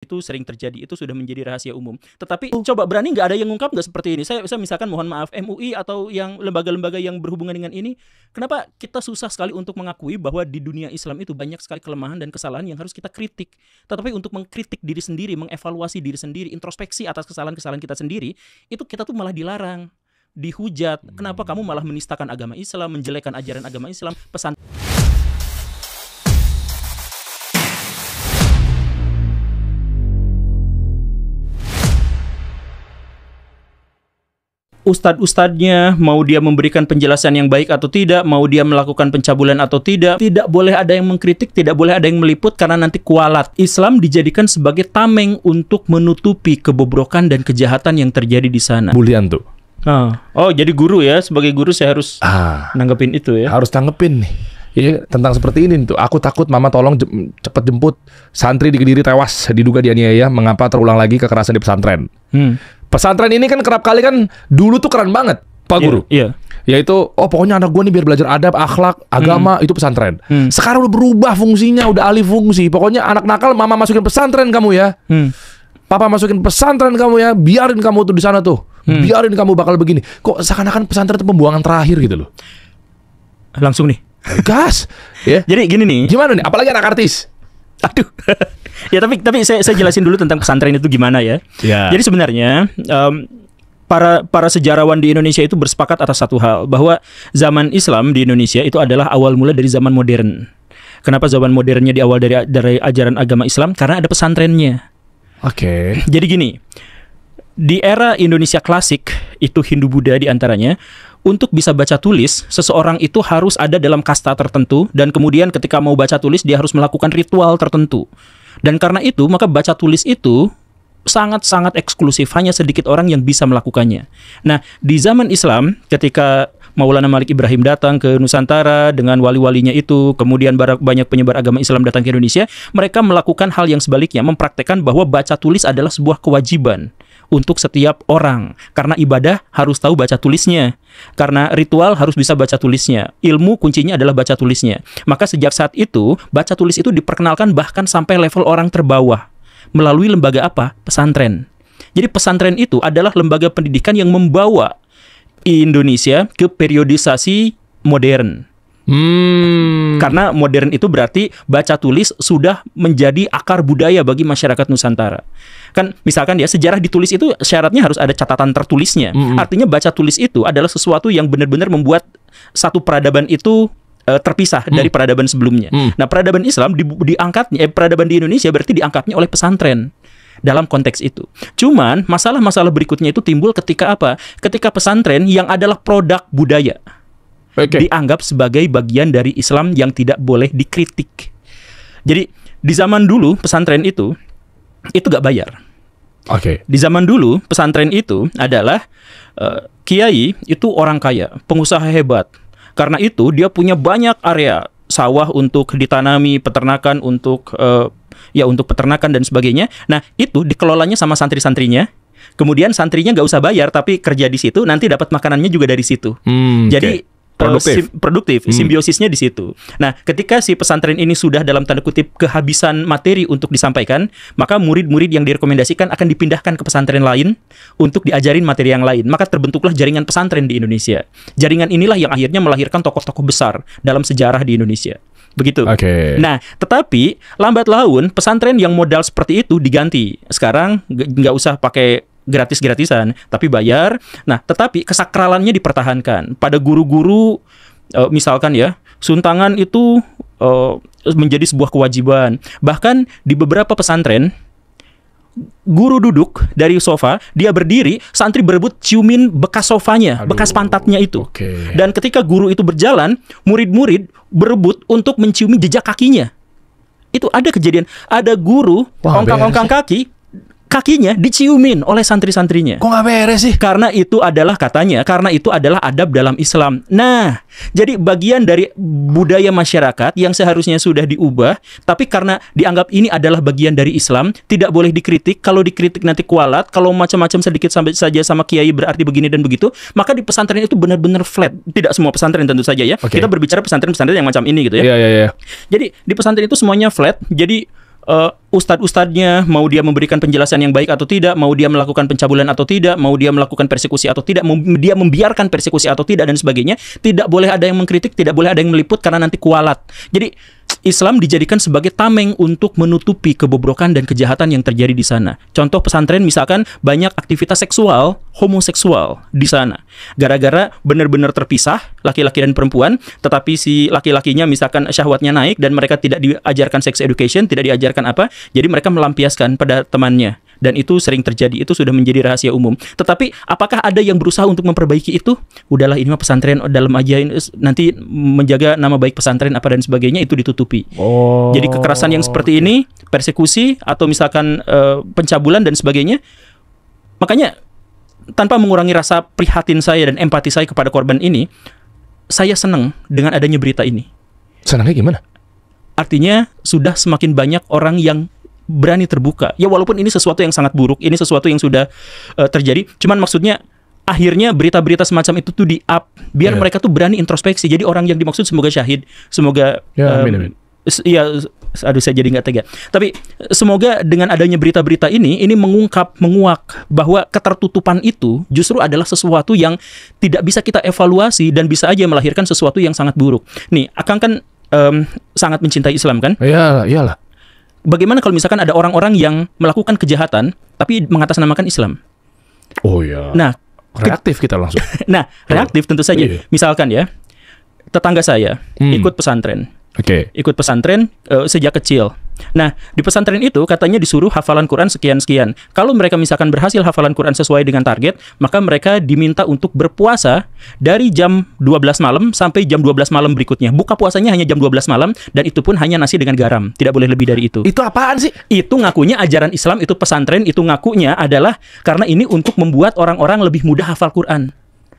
itu sering terjadi, itu sudah menjadi rahasia umum. Tetapi coba berani nggak ada yang ngungkap nggak seperti ini? Saya misalkan mohon maaf MUI atau yang lembaga-lembaga yang berhubungan dengan ini, kenapa kita susah sekali untuk mengakui bahwa di dunia Islam itu banyak sekali kelemahan dan kesalahan yang harus kita kritik. Tetapi untuk mengkritik diri sendiri, mengevaluasi diri sendiri, introspeksi atas kesalahan-kesalahan kita sendiri, itu kita tuh malah dilarang, dihujat. Kenapa kamu malah menistakan agama Islam, menjelekkan ajaran agama Islam, pesan. Ustadz-ustadznya, mau dia memberikan penjelasan yang baik atau tidak, mau dia melakukan pencabulan atau tidak boleh ada yang mengkritik, tidak boleh ada yang meliput, karena nanti kualat. Islam dijadikan sebagai tameng untuk menutupi kebobrokan dan kejahatan yang terjadi di sana. Bulian tuh. Oh, jadi guru ya, sebagai guru saya harus nanggepin itu ya. Harus tanggepin nih. Ini tentang seperti ini tuh. Aku takut, mama tolong cepet jemput. Santri di Kediri tewas diduga dianiaya. Mengapa terulang lagi kekerasan di pesantren? Pesantren ini kan kerap kali kan dulu tuh keren banget, Pak Guru. Iya. Yaitu, pokoknya anak gue nih biar belajar adab, akhlak, agama, itu pesantren. Sekarang udah berubah fungsinya, udah alih fungsi. Pokoknya anak nakal, mama masukin pesantren kamu ya. Papa masukin pesantren kamu ya. Biarin kamu tuh di sana tuh. Biarin kamu bakal begini. Kok seakan-akan pesantren itu pembuangan terakhir gitu loh. Langsung nih. Gas. Ya. Jadi gini nih. Gimana nih? Apalagi anak artis. Aduh. Ya tapi saya jelasin dulu tentang pesantren itu gimana ya. Jadi sebenarnya para sejarawan di Indonesia itu bersepakat atas satu hal, bahwa zaman Islam di Indonesia itu adalah awal mula dari zaman modern. Kenapa zaman modernnya di awal dari ajaran agama Islam? Karena ada pesantrennya. Oke. Jadi gini, di era Indonesia klasik itu Hindu-Buddha diantaranya, untuk bisa baca tulis, seseorang itu harus ada dalam kasta tertentu, dan kemudian ketika mau baca tulis dia harus melakukan ritual tertentu. Dan karena itu, maka baca tulis itu sangat-sangat eksklusif, hanya sedikit orang yang bisa melakukannya. Nah, di zaman Islam, ketika Maulana Malik Ibrahim datang ke Nusantara dengan wali-walinya itu, kemudian banyak penyebar agama Islam datang ke Indonesia, mereka melakukan hal yang sebaliknya, mempraktekkan bahwa baca tulis adalah sebuah kewajiban untuk setiap orang. Karena ibadah harus tahu baca tulisnya. Karena ritual harus bisa baca tulisnya. Ilmu kuncinya adalah baca tulisnya. Maka sejak saat itu, baca tulis itu diperkenalkan bahkan sampai level orang terbawah. Melalui lembaga apa? Pesantren. Jadi pesantren itu adalah lembaga pendidikan yang membawa Indonesia ke periodisasi modern. Karena modern itu berarti baca tulis sudah menjadi akar budaya bagi masyarakat Nusantara. Kan misalkan ya, sejarah ditulis itu syaratnya harus ada catatan tertulisnya. Artinya baca tulis itu adalah sesuatu yang benar-benar membuat satu peradaban itu terpisah dari peradaban sebelumnya. Nah, peradaban Islam diangkatnya, peradaban di Indonesia berarti diangkatnya oleh pesantren. Dalam konteks itu. Cuman masalah-masalah berikutnya itu timbul ketika apa? Ketika pesantren yang adalah produk budaya dianggap sebagai bagian dari Islam yang tidak boleh dikritik. Jadi di zaman dulu pesantren itu gak bayar. Di zaman dulu pesantren itu adalah kiai itu orang kaya, pengusaha hebat. Karena itu dia punya banyak area sawah untuk ditanami, peternakan untuk untuk peternakan dan sebagainya. Nah, itu dikelolanya sama santri-santrinya. Kemudian santrinya nggak usah bayar, tapi kerja di situ, nanti dapat makanannya juga dari situ. Jadi produktif, simbiosisnya di situ. Nah, ketika si pesantren ini sudah dalam tanda kutip kehabisan materi untuk disampaikan, maka murid-murid yang direkomendasikan akan dipindahkan ke pesantren lain untuk diajarin materi yang lain. Maka terbentuklah jaringan pesantren di Indonesia. Jaringan inilah yang akhirnya melahirkan tokoh-tokoh besar dalam sejarah di Indonesia. Begitu. Nah, tetapi lambat laun pesantren yang modal seperti itu diganti. Sekarang nggak usah pakai gratis-gratisan, tapi bayar. Nah, tetapi kesakralannya dipertahankan. Pada guru-guru, misalkan ya, suntangan itu menjadi sebuah kewajiban. Bahkan di beberapa pesantren, guru duduk dari sofa, dia berdiri, santri berebut ciumin bekas sofanya, bekas pantatnya itu. Dan ketika guru itu berjalan, murid-murid berebut untuk menciumi jejak kakinya. Itu ada kejadian, ada guru ongkang-ongkang kakinya diciumin oleh santri-santrinya. Kok nggak beres sih? Karena itu adalah adab dalam Islam. Nah, jadi bagian dari budaya masyarakat yang seharusnya sudah diubah, tapi karena dianggap ini adalah bagian dari Islam, tidak boleh dikritik. Kalau dikritik nanti kualat, kalau macam-macam sedikit sampai saja sama kiai berarti begini dan begitu, maka di pesantren itu benar-benar flat. Tidak semua pesantren tentu saja ya. Kita berbicara pesantren-pesantren yang macam ini gitu ya. Iya. Jadi di pesantren itu semuanya flat. Jadi ustadz-ustadznya, mau dia memberikan penjelasan yang baik atau tidak, mau dia melakukan pencabulan atau tidak, mau dia melakukan persekusi atau tidak, mau dia membiarkan persekusi atau tidak dan sebagainya, tidak boleh ada yang mengkritik, tidak boleh ada yang meliput karena nanti kualat. Jadi Islam dijadikan sebagai tameng untuk menutupi kebobrokan dan kejahatan yang terjadi di sana. Contoh pesantren misalkan banyak aktivitas seksual, homoseksual di sana. Gara-gara benar-benar terpisah laki-laki dan perempuan, tetapi si laki-lakinya misalkan syahwatnya naik dan mereka tidak diajarkan sex education, tidak diajarkan apa, jadi mereka melampiaskan pada temannya. Dan itu sering terjadi, itu sudah menjadi rahasia umum. Tetapi apakah ada yang berusaha untuk memperbaiki itu? Udahlah, ini mah pesantren dalam aja, nanti menjaga nama baik pesantren apa dan sebagainya, itu ditutupi. Jadi kekerasan yang seperti ini, persekusi atau misalkan pencabulan dan sebagainya, makanya tanpa mengurangi rasa prihatin saya dan empati saya kepada korban ini, saya senang dengan adanya berita ini. Senangnya gimana? Artinya sudah semakin banyak orang yang berani terbuka. Ya walaupun ini sesuatu yang sangat buruk, ini sesuatu yang sudah terjadi, cuman maksudnya akhirnya berita-berita semacam itu tuh di-up biar mereka tuh berani introspeksi. Jadi orang yang dimaksud semoga syahid, semoga amin. Ya, aduh saya jadi nggak tega. Tapi semoga dengan adanya berita-berita ini menguak bahwa ketertutupan itu justru adalah sesuatu yang tidak bisa kita evaluasi dan bisa aja melahirkan sesuatu yang sangat buruk. Nih, Akang kan sangat mencintai Islam kan? Iyalah. Bagaimana kalau misalkan ada orang-orang yang melakukan kejahatan tapi mengatasnamakan Islam? Oh ya. Nah, reaktif kita langsung. Nah, reaktif tentu saja. Iya. Misalkan ya, tetangga saya ikut pesantren. Ikut pesantren sejak kecil. Nah, di pesantren itu katanya disuruh hafalan Quran sekian-sekian. Kalau mereka misalkan berhasil hafalan Quran sesuai dengan target, maka mereka diminta untuk berpuasa dari jam 12 malam sampai jam 12 malam berikutnya. Buka puasanya hanya jam 12 malam, dan itu pun hanya nasi dengan garam. Tidak boleh lebih dari itu. Itu apaan sih? Itu ngakunya ajaran Islam, itu pesantren, itu ngakunya adalah karena ini untuk membuat orang-orang lebih mudah hafal Quran.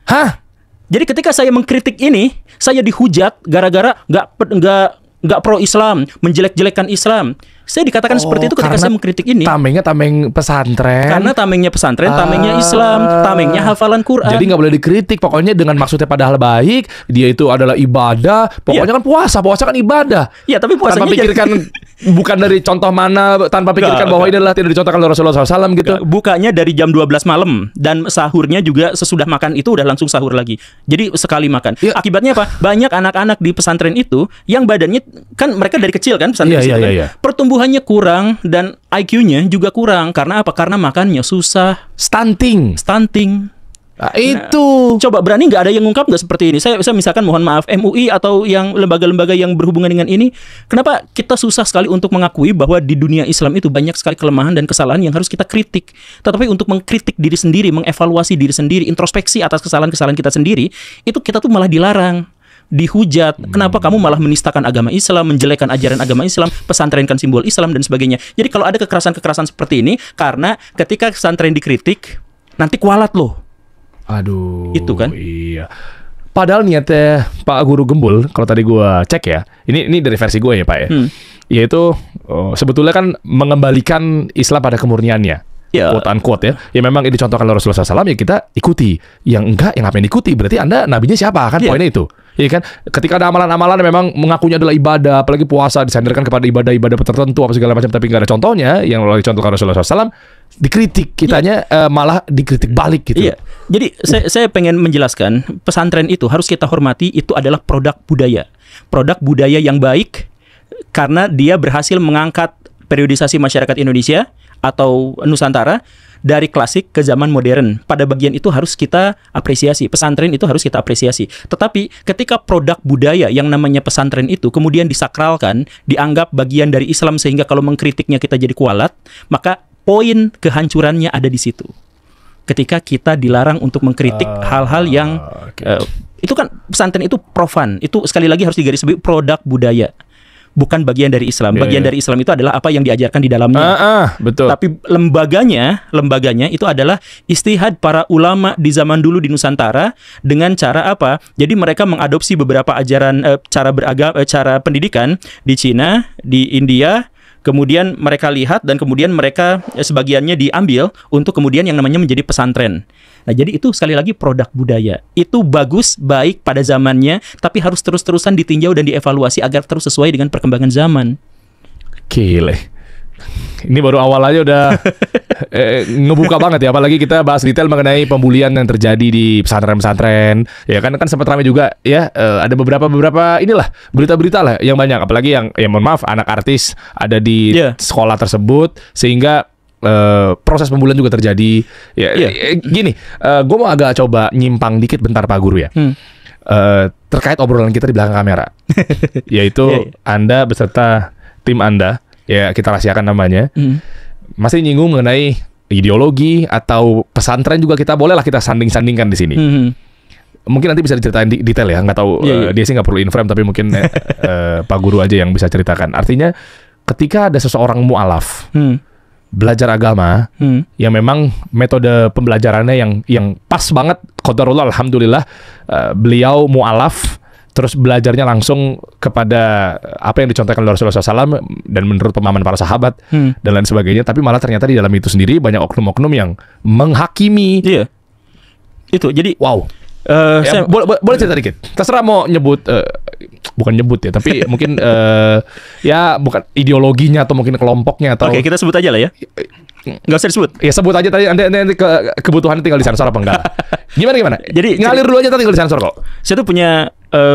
Hah? Jadi ketika saya mengkritik ini, saya dihujat gara-gara nggak pro Islam, menjelek-jelekan Islam. Saya dikatakan seperti itu ketika saya mengkritik ini. Tamengnya tameng pesantren. Karena tamengnya pesantren, tamengnya Islam, tamengnya hafalan Quran. Jadi nggak boleh dikritik. Pokoknya dengan maksudnya padahal baik, dia itu adalah ibadah. Pokoknya kan puasa kan ibadah. Iya, tapi puasanya tanpa pikirkan bukan dari contoh mana, tanpa pikirkan bahwa ini adalah tidak dicontohkan oleh Rasulullah SAW gitu. Bukanya dari jam 12 malam dan sahurnya juga sesudah makan itu udah langsung sahur lagi. Jadi sekali makan. Ya. Akibatnya apa? Banyak anak-anak di pesantren itu yang badannya kan mereka dari kecil kan pesantren. Iya. Pertumbuhannya kurang dan IQ-nya juga kurang. Karena apa? Karena makannya susah. Stunting. Nah, itu. Coba berani nggak ada yang ngungkap nggak seperti ini? Saya misalkan mohon maaf MUI atau yang lembaga-lembaga yang berhubungan dengan ini, kenapa kita susah sekali untuk mengakui bahwa di dunia Islam itu banyak sekali kelemahan dan kesalahan yang harus kita kritik. Tetapi untuk mengkritik diri sendiri, mengevaluasi diri sendiri, introspeksi atas kesalahan-kesalahan kita sendiri, itu kita tuh malah dilarang, dihujat. Kenapa kamu malah menistakan agama Islam, menjelekan ajaran agama Islam, pesantrenkan simbol Islam dan sebagainya. Jadi kalau ada kekerasan-kekerasan seperti ini, karena ketika pesantren dikritik, nanti kualat loh. Aduh. Itu kan? Iya. Padahal niatnya Pak Guru Gembul, kalau tadi gue cek ya, ini dari versi gue ya Pak ya, yaitu sebetulnya kan mengembalikan Islam pada kemurniannya. Quote unquote ya. Ya memang ini dicontohkan oleh Rasulullah SAW, ya kita ikuti. Yang enggak, yang ngapain ikuti? Berarti Anda nabinya siapa? Kan poinnya itu. Iya kan? Ketika ada amalan-amalan yang memang mengakunya adalah ibadah, apalagi puasa disandarkan kepada ibadah-ibadah tertentu apa segala macam, tapi nggak ada contohnya yang dicontohkan Rasulullah SAW, dikritik kitanya malah dikritik balik gitu. Iya. Jadi saya pengen menjelaskan, pesantren itu harus kita hormati, itu adalah produk budaya. Produk budaya yang baik karena dia berhasil mengangkat periodisasi masyarakat Indonesia atau Nusantara dari klasik ke zaman modern. Pada bagian itu harus kita apresiasi. Pesantren itu harus kita apresiasi. Tetapi ketika produk budaya yang namanya pesantren itu kemudian disakralkan, dianggap bagian dari Islam sehingga kalau mengkritiknya kita jadi kualat, maka poin kehancurannya ada di situ. Ketika kita dilarang untuk mengkritik hal-hal yang itu kan pesantren itu profan. Itu sekali lagi harus digarisbawahi, produk budaya. Bukan bagian dari Islam. Bagian dari Islam itu adalah apa yang diajarkan di dalamnya. Betul. Tapi lembaganya itu adalah istihad para ulama di zaman dulu di Nusantara dengan cara apa? Jadi mereka mengadopsi beberapa ajaran cara pendidikan di Cina, di India. Kemudian mereka lihat dan kemudian mereka sebagiannya diambil untuk kemudian yang namanya menjadi pesantren. Nah, jadi itu sekali lagi produk budaya. Itu bagus, baik pada zamannya, tapi harus terus-terusan ditinjau dan dievaluasi agar terus sesuai dengan perkembangan zaman. Gile. Ini baru awal aja udah ngebuka banget ya. Apalagi kita bahas detail mengenai pembulian yang terjadi di pesantren-pesantren. Ya kan sempat ramai juga ya. Ada beberapa inilah berita-berita lah yang banyak. Apalagi yang ya mohon maaf anak artis ada di sekolah tersebut sehingga proses pembulian juga terjadi. Gini, gue mau agak coba nyimpang dikit bentar Pak Guru ya. Terkait obrolan kita di belakang kamera, yaitu Anda beserta tim Anda. Ya kita rahasiakan namanya. Masih nyinggung mengenai ideologi atau pesantren juga kita bolehlah kita sanding-sandingkan di sini. Mungkin nanti bisa diceritain detail ya. Nggak tahu dia sih nggak perlu in-frame tapi mungkin Pak Guru aja yang bisa ceritakan. Artinya ketika ada seseorang mu'alaf belajar agama yang memang metode pembelajarannya yang pas banget. Qadarullah alhamdulillah beliau mu'alaf. Terus belajarnya langsung kepada apa yang dicontohkan oleh Rasulullah SAW dan menurut pemahaman para sahabat dan lain sebagainya. Tapi malah ternyata di dalam itu sendiri banyak oknum-oknum yang menghakimi. Iya. Itu jadi wow. Saya boleh cerita dikit. Terserah mau nyebut bukan nyebut ya, tapi mungkin ya bukan ideologinya atau mungkin kelompoknya atau. Oke, kita sebut aja lah ya. Nggak usah disebut. Ya sebut aja tadi nanti kebutuhan tinggal disensor apa enggak. Gimana? Jadi ngalir dulu aja tadi tinggal disensor kok. Saya tuh punya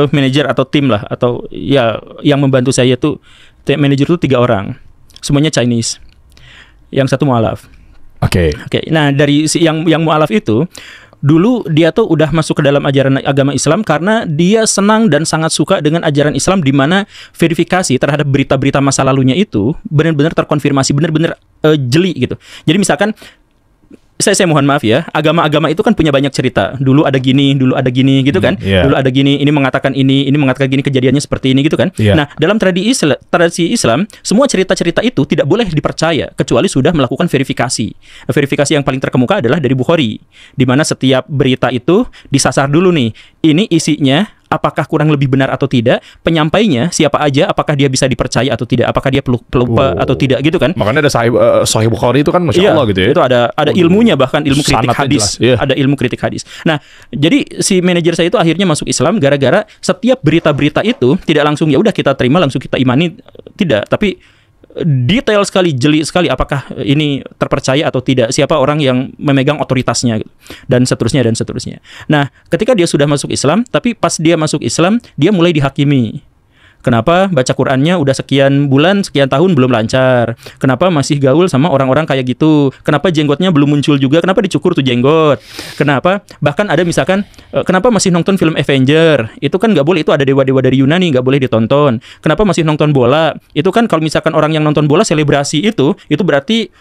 manajer atau tim lah atau ya yang membantu saya tuh manajer tuh 3 orang. Semuanya Chinese. Yang satu mu'alaf. Oke. Nah, dari yang mu'alaf itu dulu dia tuh udah masuk ke dalam ajaran agama Islam karena dia senang dan sangat suka dengan ajaran Islam di mana verifikasi terhadap berita-berita masa lalunya itu benar-benar terkonfirmasi, benar-benar jeli gitu. Jadi misalkan saya mohon maaf ya, agama-agama itu kan punya banyak cerita. Dulu ada gini gitu kan. Dulu ada gini, ini mengatakan gini, kejadiannya seperti ini gitu kan. Nah, dalam tradisi Islam, semua cerita-cerita itu tidak boleh dipercaya kecuali sudah melakukan verifikasi. Verifikasi yang paling terkemuka adalah dari Bukhari, di mana setiap berita itu disasar dulu nih. Ini isinya apakah kurang lebih benar atau tidak, penyampainya siapa aja, apakah dia bisa dipercaya atau tidak, apakah dia pelupa atau tidak gitu kan. Makanya ada Sahih Bukhari itu kan Masya Allah gitu ya. Itu ada ilmunya, bahkan ilmu kritik hadis. Ada ilmu kritik hadis. Nah, jadi si manajer saya itu akhirnya masuk Islam gara-gara setiap berita-berita itu tidak langsung ya udah kita terima langsung kita imani, tidak, tapi detail sekali, jeli sekali apakah ini terpercaya atau tidak, siapa orang yang memegang otoritasnya dan seterusnya. Nah, ketika dia sudah masuk Islam, tapi pas dia masuk Islam, dia mulai dihakimi. Kenapa baca Qur'annya udah sekian bulan, sekian tahun belum lancar? Kenapa masih gaul sama orang-orang kayak gitu? Kenapa jenggotnya belum muncul juga? Kenapa dicukur tuh jenggot? Kenapa? Bahkan ada misalkan, kenapa masih nonton film Avenger? Itu kan nggak boleh, itu ada dewa-dewa dari Yunani, nggak boleh ditonton. Kenapa masih nonton bola? Itu kan kalau misalkan orang yang nonton bola selebrasi itu berarti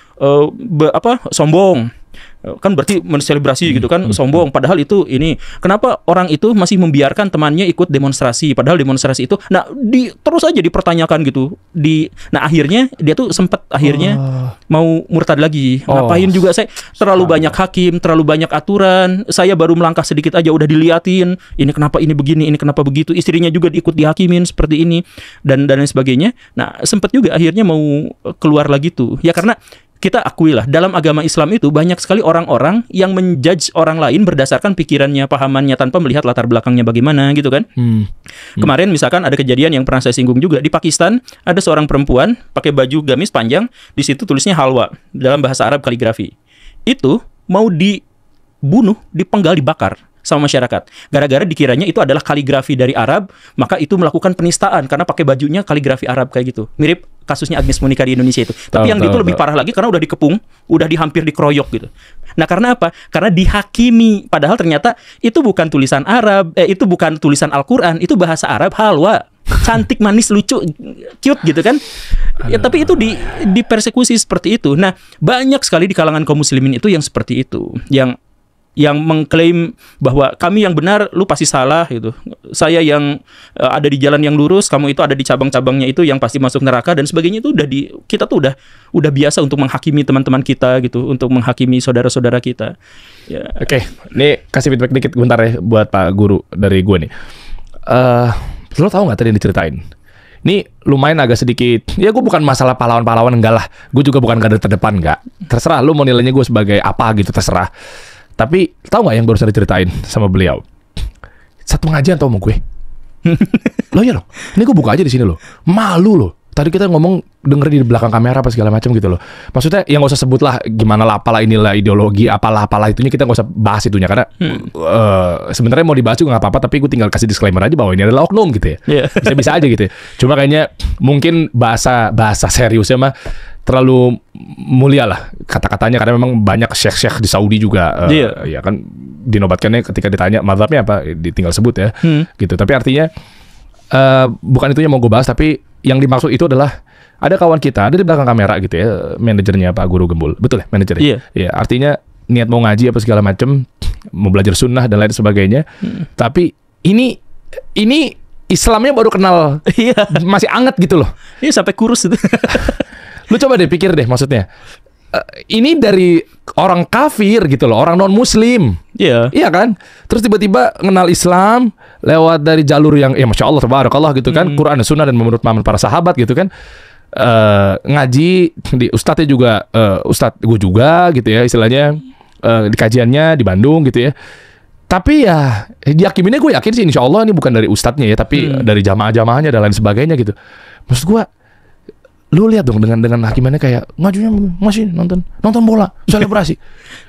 sombong. Kan berarti menselebrasi gitu kan, sombong. Padahal itu ini, kenapa orang itu masih membiarkan temannya ikut demonstrasi, padahal demonstrasi itu terus aja dipertanyakan gitu. Nah akhirnya dia tuh sempat mau murtad lagi. Ngapain juga, saya terlalu banyak hakim, terlalu banyak aturan, saya baru melangkah sedikit aja udah diliatin, ini kenapa ini begini, ini kenapa begitu, istrinya juga ikut dihakimin seperti ini dan lain sebagainya. Nah sempat juga akhirnya mau keluar lagi tuh ya, karena kita akuilah dalam agama Islam itu banyak sekali orang-orang yang menjudge orang lain berdasarkan pikirannya, pahamannya, tanpa melihat latar belakangnya bagaimana gitu kan. Kemarin misalkan ada kejadian yang pernah saya singgung juga di Pakistan, ada seorang perempuan pakai baju gamis panjang, di situ tulisnya halwa dalam bahasa Arab kaligrafi. Itu mau dibunuh, dipenggal, dibakar sama masyarakat. Gara-gara dikiranya itu adalah kaligrafi dari Arab, maka itu melakukan penistaan karena pakai bajunya kaligrafi Arab kayak gitu. Mirip kasusnya Agnes Monica di Indonesia itu. Tapi yang itu lebih parah lagi karena udah dikepung, udah hampir dikeroyok gitu. Nah, karena apa? Karena dihakimi, padahal ternyata itu bukan tulisan Arab, itu bukan tulisan Al-Qur'an, itu bahasa Arab, halwa. Cantik, manis, lucu, cute gitu kan. Ya, tapi itu dipersekusi seperti itu. Nah, banyak sekali di kalangan kaum muslimin itu yang seperti itu, yang mengklaim bahwa kami yang benar, lu pasti salah gitu. Saya yang ada di jalan yang lurus, kamu itu ada di cabang-cabangnya itu yang pasti masuk neraka dan sebagainya. Itu kita tuh udah biasa untuk menghakimi teman-teman kita gitu, untuk menghakimi saudara-saudara kita. Ya. Oke, ini kasih feedback dikit bentar ya buat Pak Guru dari gue nih. Lo tahu nggak tadi yang diceritain? Ini lumayan agak sedikit, ya gue bukan masalah pahlawan-pahlawan, enggak lah. Gue juga bukan garda terdepan, enggak. Terserah lu mau nilainya gue sebagai apa gitu, terserah. Tapi tahu nggak yang barusan diceritain sama beliau? Satu pengajian tau sama gue. Lo ya lo, ini gue buka aja di sini lo. Malu lo, tadi kita ngomong denger di belakang kamera apa segala macam gitu loh. Maksudnya yang nggak usah sebut lah gimana lah apalah inilah ideologi apalah itunya, kita nggak usah bahas itunya karena sebenarnya mau dibahas juga nggak apa-apa, tapi gue tinggal kasih disclaimer aja bahwa ini adalah oknum gitu ya. Bisa-bisa aja gitu ya. Cuma kayaknya mungkin bahasa seriusnya mah terlalu mulia lah kata-katanya, karena memang banyak syekh-syekh di Saudi juga ya kan dinobatkannya ketika ditanya mazhabnya apa ditinggal sebut ya gitu. Tapi artinya bukan itu yang mau gue bahas, tapi yang dimaksud itu adalah ada kawan kita ada di belakang kamera gitu ya, manajernya Pak Guru Gembul, betul ya manajernya? Iya. Artinya niat mau ngaji apa segala macam, mau belajar sunnah dan lain sebagainya. Tapi ini Islamnya baru kenal, masih anget gitu loh. Iya sampai kurus itu. Lu coba deh pikir deh, maksudnya ini dari orang kafir gitu loh, orang non muslim. Iya kan? Terus tiba-tiba kenal Islam lewat dari jalur yang ya masya Allah tabarakallah gitu kan, Quran dan Sunnah dan menurut pemahaman para sahabat gitu kan. Ngaji di ustadznya juga ustadz gue juga gitu ya istilahnya, di kajiannya di Bandung gitu ya. Tapi ya dihakiminnya gue yakin sih insya Allah ini bukan dari ustadznya ya, tapi dari jamaah-jamaahnya dan lain sebagainya gitu. Maksud gue, lu lihat dong dengan hakimannya kayak ngajunya masih nonton bola, selebrasi.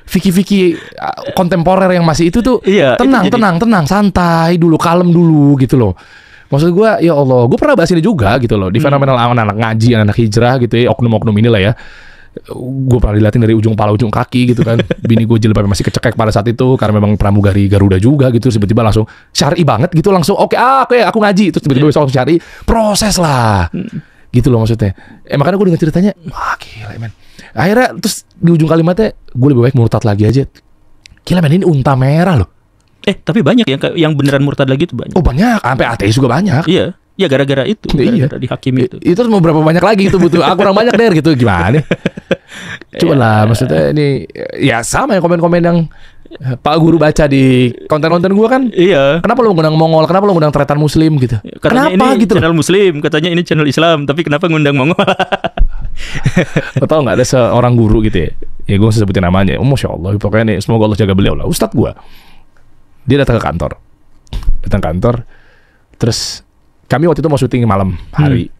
Fikih kontemporer yang masih itu tuh tenang, santai dulu, kalem dulu gitu loh. Maksud gue, ya Allah, gue pernah bahas ini juga gitu loh di fenomenal anak-anak ngaji, anak hijrah gitu ya, oknum-oknum inilah ya. Gue pernah dilihatin dari ujung pala ujung kaki gitu kan. Bini gue jilbabnya masih kecekek pada saat itu karena memang pramugari Garuda juga gitu. Tiba-tiba langsung syar'i banget gitu, langsung oke aku ngaji. Terus tiba-tiba besok syar'i, proses lah. Gitu loh maksudnya. Makanya gue dengar ceritanya, wah gila men. Akhirnya terus di ujung kalimatnya, gue lebih baik murtad lagi aja. Gila men, ini unta merah loh. Tapi banyak yang beneran murtad lagi itu banyak. Oh banyak, sampai ateis juga banyak. Iya, ya gara-gara itu, gara-gara dihakimi itu. Itu mau berapa banyak lagi itu butuh? Kurang banyak deh gitu, gimana? Coba lah, maksudnya ini ya sama ya komen-komen yang Pak Guru baca di konten-konten gue kan. Iya. Kenapa lu ngundang Mongol? Kenapa lu ngundang tretan Muslim gitu? Katanya kenapa ini gitu? Channel Muslim, katanya ini channel Islam, tapi kenapa ngundang Mongol? Lo tau nggak ada seorang guru gitu ya? Ya gue nggak sebutin namanya. Masya Allah, pokoknya nih semoga Allah jaga beliau lah. Ustadz gue, dia datang ke kantor, terus kami waktu itu mau syuting malam hari,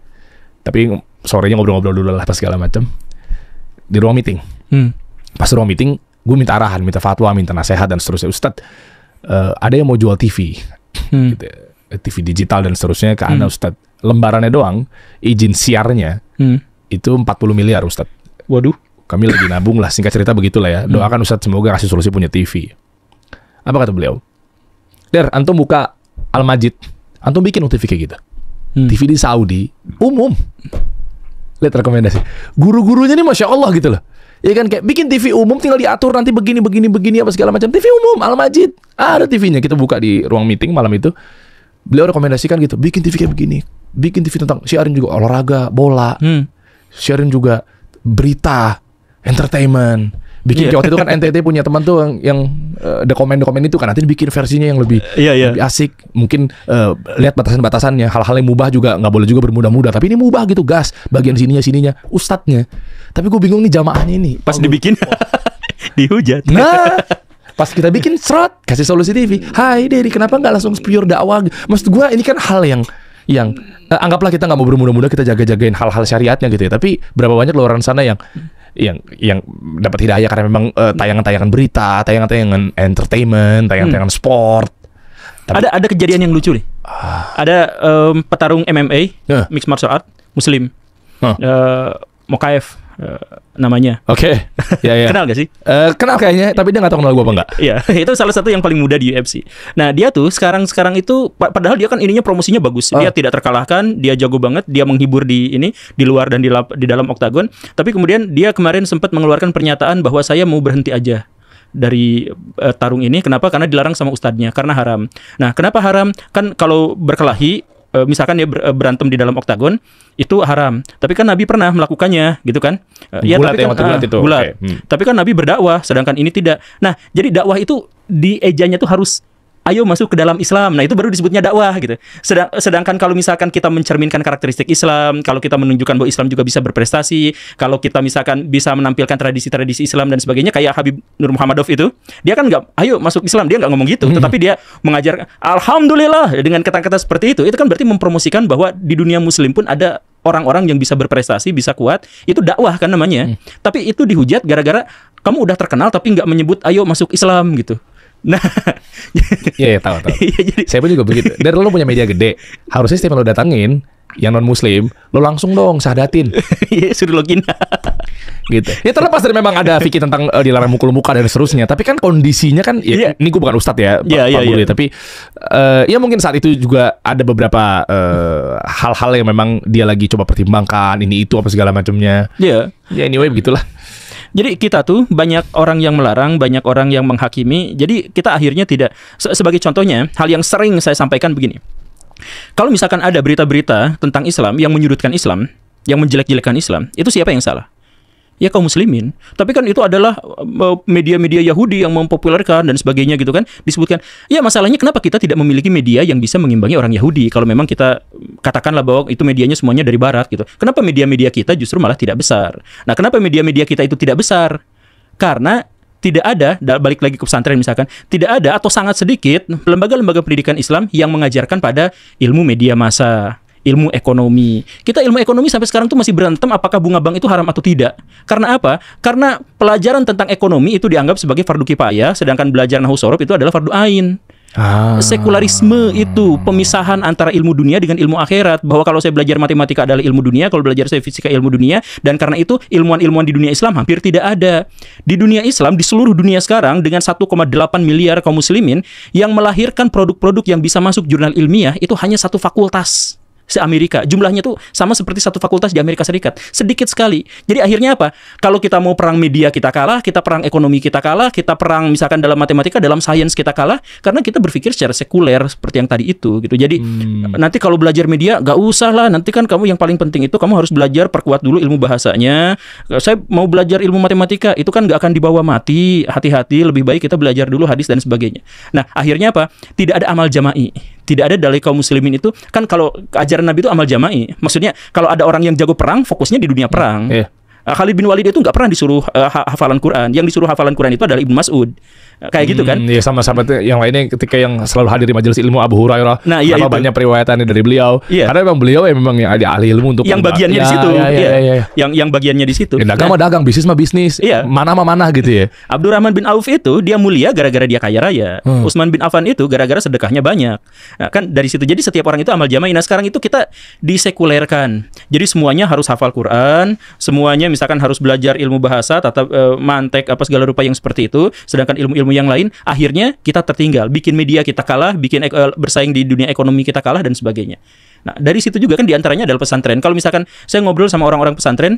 tapi sorenya ngobrol-ngobrol dulu lah pas segala macam di ruang meeting. Pas ruang meeting, gue minta arahan, minta fatwa, minta nasihat dan seterusnya. Ustadz, ada yang mau jual TV, gitu, TV digital dan seterusnya ke Anda Ustadz. Lembarannya doang, izin siarnya itu 40 miliar Ustadz. Waduh. Kami lagi nabung lah, singkat cerita begitulah ya. Doakan Ustadz semoga kasih solusi punya TV. Apa kata beliau? Der, antum buka Al-Majid, antum bikin TV kayak gitu. TV di Saudi umum. Lihat rekomendasi. Guru-gurunya nih masya Allah gitu loh. Ya kan kayak bikin TV umum, tinggal diatur nanti begini apa segala macam. TV umum Al-Majid ada TV-nya. Kita buka di ruang meeting malam itu. Beliau rekomendasikan gitu, bikin TV kayak begini, bikin TV tentang siarin juga olahraga, bola, siarin juga berita, entertainment. Bikin waktu itu kan NTT punya teman tuh yang dokumen itu kan, nanti dibikin versinya yang lebih asik. Mungkin lihat batasan-batasannya, hal-hal yang mubah juga nggak boleh juga bermudah-mudah. Tapi ini mubah gitu, gas bagian sininya ustadznya. Tapi gue bingung nih jamaahnya ini. Pas dibikin dihujat. Nah, pas kita bikin serot kasih solusi TV. Hai Dedi, kenapa nggak langsung pure dakwah? Maksud gue ini kan hal yang anggaplah kita nggak mau bermudah-mudah, kita jaga-jagain hal-hal syariatnya gitu ya. Tapi berapa banyak luar sana yang dapat hidayah karena memang tayangan-tayangan berita, tayangan-tayangan entertainment, tayangan-tayangan sport. Tapi, ada kejadian yang lucu nih. Ada petarung MMA, mixed martial art, Muslim, Mokaev namanya. Oke. Ya. Kenal gak sih? Kenal kayaknya, tapi dia nggak tahu kenal gue apa enggak. Iya, itu salah satu yang paling muda di UFC. Nah, dia tuh sekarang itu padahal dia kan ininya promosinya bagus. Dia tidak terkalahkan, dia jago banget, dia menghibur di luar dan di dalam oktagon. Tapi kemudian dia kemarin sempat mengeluarkan pernyataan bahwa saya mau berhenti aja dari tarung ini. Kenapa? Karena dilarang sama ustadznya, karena haram. Nah, kenapa haram? Kan kalau berkelahi, misalkan dia berantem di dalam oktagon itu haram. Tapi kan Nabi pernah melakukannya, gitu kan? Bulat tapi kan bulat. Okay. Tapi kan Nabi berdakwah, sedangkan ini tidak. Nah, jadi dakwah itu diejanya tuh harus ayo masuk ke dalam Islam. Nah, itu baru disebutnya dakwah gitu. Sedangkan kalau misalkan kita mencerminkan karakteristik Islam, kalau kita menunjukkan bahwa Islam juga bisa berprestasi, kalau kita misalkan bisa menampilkan tradisi-tradisi Islam dan sebagainya, kayak Habib Nur Muhammadov itu, dia kan nggak, ayo masuk Islam, dia nggak ngomong gitu, tetapi dia mengajar alhamdulillah dengan kata-kata seperti itu kan berarti mempromosikan bahwa di dunia Muslim pun ada orang-orang yang bisa berprestasi, bisa kuat. Itu dakwah kan namanya. Tapi itu dihujat gara-gara kamu udah terkenal tapi nggak menyebut ayo masuk Islam gitu. Nah, iya tahu. jadi, Saya pun juga begitu. Dan lo punya media gede, harusnya setiap lo datangin yang non Muslim, lo langsung dong syahadatin. Iya, suruh login. Gitu. Ya terlepas dari memang ada fikih tentang dilarang mukul muka dan seterusnya, tapi kan kondisinya kan, ya, ini gue bukan ustadz ya, Pak Budi, tapi ya mungkin saat itu juga ada beberapa hal-hal yang memang dia lagi coba pertimbangkan, ini itu apa segala macamnya. Iya. Ya anyway begitulah. Jadi kita tuh banyak orang yang melarang, banyak orang yang menghakimi. Jadi kita akhirnya tidak. Sebagai contohnya, hal yang sering saya sampaikan begini. Kalau misalkan ada berita-berita tentang Islam yang menyudutkan Islam, yang menjelek-jelekan Islam, itu siapa yang salah? Ya kaum muslimin. Tapi kan itu adalah media-media Yahudi yang mempopulerkan dan sebagainya gitu kan. Disebutkan, ya masalahnya kenapa kita tidak memiliki media yang bisa mengimbangi orang Yahudi? Kalau memang kita katakanlah bahwa itu medianya semuanya dari barat gitu. Kenapa media-media kita justru malah tidak besar? Nah, kenapa media-media kita itu tidak besar? Karena tidak ada, balik lagi ke pesantren misalkan, tidak ada atau sangat sedikit lembaga-lembaga pendidikan Islam yang mengajarkan pada ilmu media massa, ilmu ekonomi. Kita ilmu ekonomi sampai sekarang tuh masih berantem apakah bunga bank itu haram atau tidak. Karena apa? Karena pelajaran tentang ekonomi itu dianggap sebagai fardu kifayah, sedangkan belajar nahwu shorof itu adalah fardu ain. Sekularisme itu pemisahan antara ilmu dunia dengan ilmu akhirat, bahwa kalau saya belajar matematika adalah ilmu dunia, kalau belajar saya fisika ilmu dunia, dan karena itu ilmuwan-ilmuwan di dunia Islam hampir tidak ada. Di dunia Islam, di seluruh dunia sekarang dengan 1,8 miliar kaum muslimin yang melahirkan produk-produk yang bisa masuk jurnal ilmiah itu hanya satu fakultas se-Amerika. Jumlahnya tuh sama seperti satu fakultas di Amerika Serikat. Sedikit sekali. Jadi akhirnya apa? Kalau kita mau perang media kita kalah, kita perang ekonomi kita kalah, kita perang misalkan dalam matematika, dalam sains kita kalah, karena kita berpikir secara sekuler seperti yang tadi itu gitu. Jadi nanti kalau belajar media gak usah lah, nanti kan kamu yang paling penting itu kamu harus belajar perkuat dulu ilmu bahasanya. Saya mau belajar ilmu matematika, itu kan gak akan dibawa mati. Hati-hati, lebih baik kita belajar dulu hadis dan sebagainya. Nah, akhirnya apa? Tidak ada amal jama'i. Tidak ada dari kaum muslimin itu. Kan kalau ajaran Nabi itu amal jama'i. Maksudnya kalau ada orang yang jago perang, fokusnya di dunia perang. Khalid bin Walid itu nggak pernah disuruh hafalan Quran. Yang disuruh hafalan Quran itu adalah Ibnu Mas'ud. Kayak gitu kan? Iya, sama-sama tuh yang lainnya ketika yang selalu hadir di majelis ilmu Abu Hurairah. Nah, iya, banyak periwayatannya dari beliau. Iya. Karena memang beliau memang yang ada ahli ilmu untuk yang bagiannya di situ. Iya. Yang bagiannya di situ. Dagang mah dagang, bisnis mah bisnis. Iya. Mana gitu ya. Abdurrahman bin Auf itu dia mulia gara-gara dia kaya raya. Utsman bin Affan itu gara-gara sedekahnya banyak. Nah, kan dari situ. Jadi setiap orang itu amal jama'i. Nah, sekarang itu kita disekulerkan. Jadi semuanya harus hafal Quran, semuanya misalkan harus belajar ilmu bahasa, tata mantek apa segala rupa yang seperti itu. Sedangkan ilmu-ilmu yang lain akhirnya kita tertinggal, bikin media kita kalah, bikin bersaing di dunia ekonomi kita kalah dan sebagainya. Nah, dari situ juga kan diantaranya adalah pesantren. Kalau misalkan saya ngobrol sama orang-orang pesantren,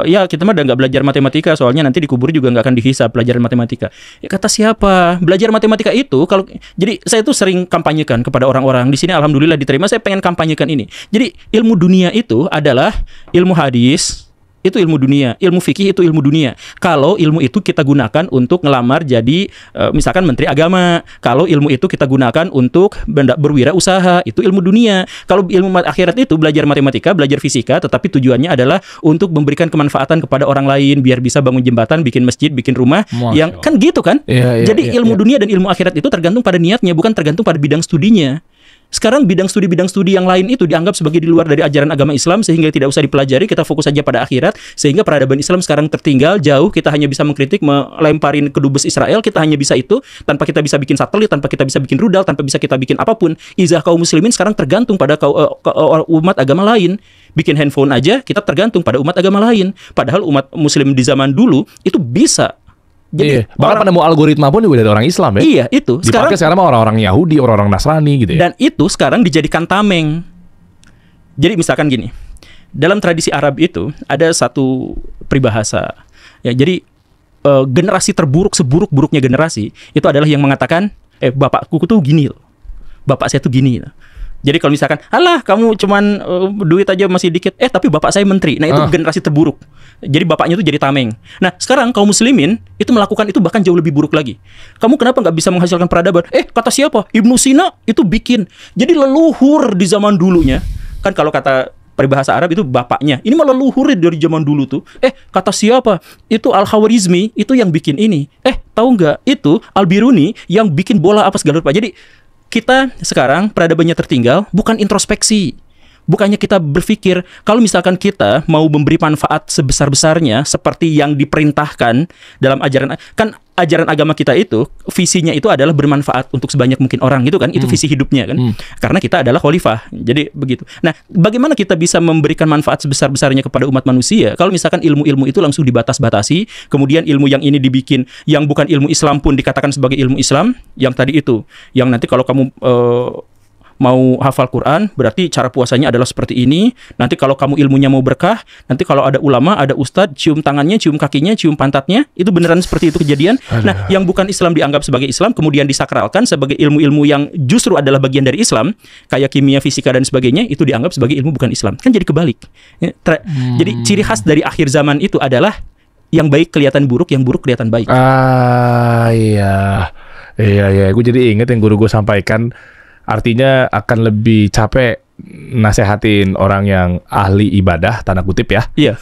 ya kita mah udah nggak belajar matematika, soalnya nanti dikubur juga nggak akan dihisab pelajaran matematika. Ya kata siapa? Belajar matematika itu kalau jadi saya tuh sering kampanyekan kepada orang-orang di sini, alhamdulillah diterima. Saya pengen kampanyekan ini. Jadi ilmu dunia itu adalah ilmu hadis. Itu ilmu dunia, ilmu fikih itu ilmu dunia. Kalau ilmu itu kita gunakan untuk ngelamar jadi misalkan menteri agama, kalau ilmu itu kita gunakan untuk berwirausaha, itu ilmu dunia. Kalau ilmu akhirat itu belajar matematika, belajar fisika, tetapi tujuannya adalah untuk memberikan kemanfaatan kepada orang lain, biar bisa bangun jembatan, bikin masjid, bikin rumah. Yang kan gitu kan? Jadi ilmu dunia dan ilmu akhirat itu tergantung pada niatnya, bukan tergantung pada bidang studinya. Sekarang bidang studi yang lain itu dianggap sebagai di luar dari ajaran agama Islam, sehingga tidak usah dipelajari, kita fokus saja pada akhirat, sehingga peradaban Islam sekarang tertinggal jauh. Kita hanya bisa mengkritik, melemparin ke dubes Israel, kita hanya bisa itu, tanpa kita bisa bikin satelit, tanpa kita bisa bikin rudal, tanpa bisa kita bikin apapun. Izah kaum muslimin sekarang tergantung pada umat agama lain. Bikin handphone aja kita tergantung pada umat agama lain, padahal umat muslim di zaman dulu itu bisa. Jadi bahkan penemu algoritma pun juga dari orang Islam ya. Iya, itu. Dipakai sekarang orang-orang Yahudi, orang-orang Nasrani gitu ya. Dan itu sekarang dijadikan tameng. Jadi misalkan gini, dalam tradisi Arab itu ada satu peribahasa. Ya, jadi generasi terburuk seburuk-buruknya generasi itu adalah yang mengatakan, bapakku tuh gini loh. Bapak saya tuh gini loh. Jadi kalau misalkan, alah kamu cuman duit aja masih dikit, tapi bapak saya menteri. Nah, itu generasi terburuk. Jadi bapaknya tuh jadi tameng. Nah, sekarang kaum muslimin itu melakukan itu bahkan jauh lebih buruk lagi. Kamu kenapa nggak bisa menghasilkan peradaban? Kata siapa? Ibnu Sina itu bikin. Jadi leluhur di zaman dulunya. Kan kalau kata peribahasa Arab itu bapaknya. Ini malah leluhur dari zaman dulu tuh. Kata siapa? Itu Al-Khawarizmi itu yang bikin ini. Tahu nggak? Itu Al-Biruni yang bikin bola apa segala rupa. Jadi kita sekarang peradabannya tertinggal bukan introspeksi. Bukannya kita berpikir kalau misalkan kita mau memberi manfaat sebesar-besarnya seperti yang diperintahkan dalam ajaran, kan ajaran agama kita itu visinya itu adalah bermanfaat untuk sebanyak mungkin orang gitu kan, itu visi hidupnya kan. Karena kita adalah khalifah. Jadi begitu. Nah, bagaimana kita bisa memberikan manfaat sebesar-besarnya kepada umat manusia kalau misalkan ilmu-ilmu itu langsung dibatas-batasi, kemudian ilmu yang ini dibikin yang bukan ilmu Islam pun dikatakan sebagai ilmu Islam, yang tadi itu, yang nanti kalau kamu mau hafal Quran, berarti cara puasanya adalah seperti ini. Nanti kalau kamu ilmunya mau berkah, nanti kalau ada ulama, ada ustadz, cium tangannya, cium kakinya, cium pantatnya, itu beneran seperti itu kejadian. Nah, yang bukan Islam dianggap sebagai Islam, kemudian disakralkan sebagai ilmu-ilmu yang justru adalah bagian dari Islam, kayak kimia, fisika, dan sebagainya, itu dianggap sebagai ilmu bukan Islam. Kan jadi kebalik. Jadi ciri khas dari akhir zaman itu adalah yang baik kelihatan buruk, yang buruk kelihatan baik. Iya. Gue jadi inget yang guru gue sampaikan. Artinya akan lebih capek nasehatin orang yang ahli ibadah, tanda kutip ya. Iya.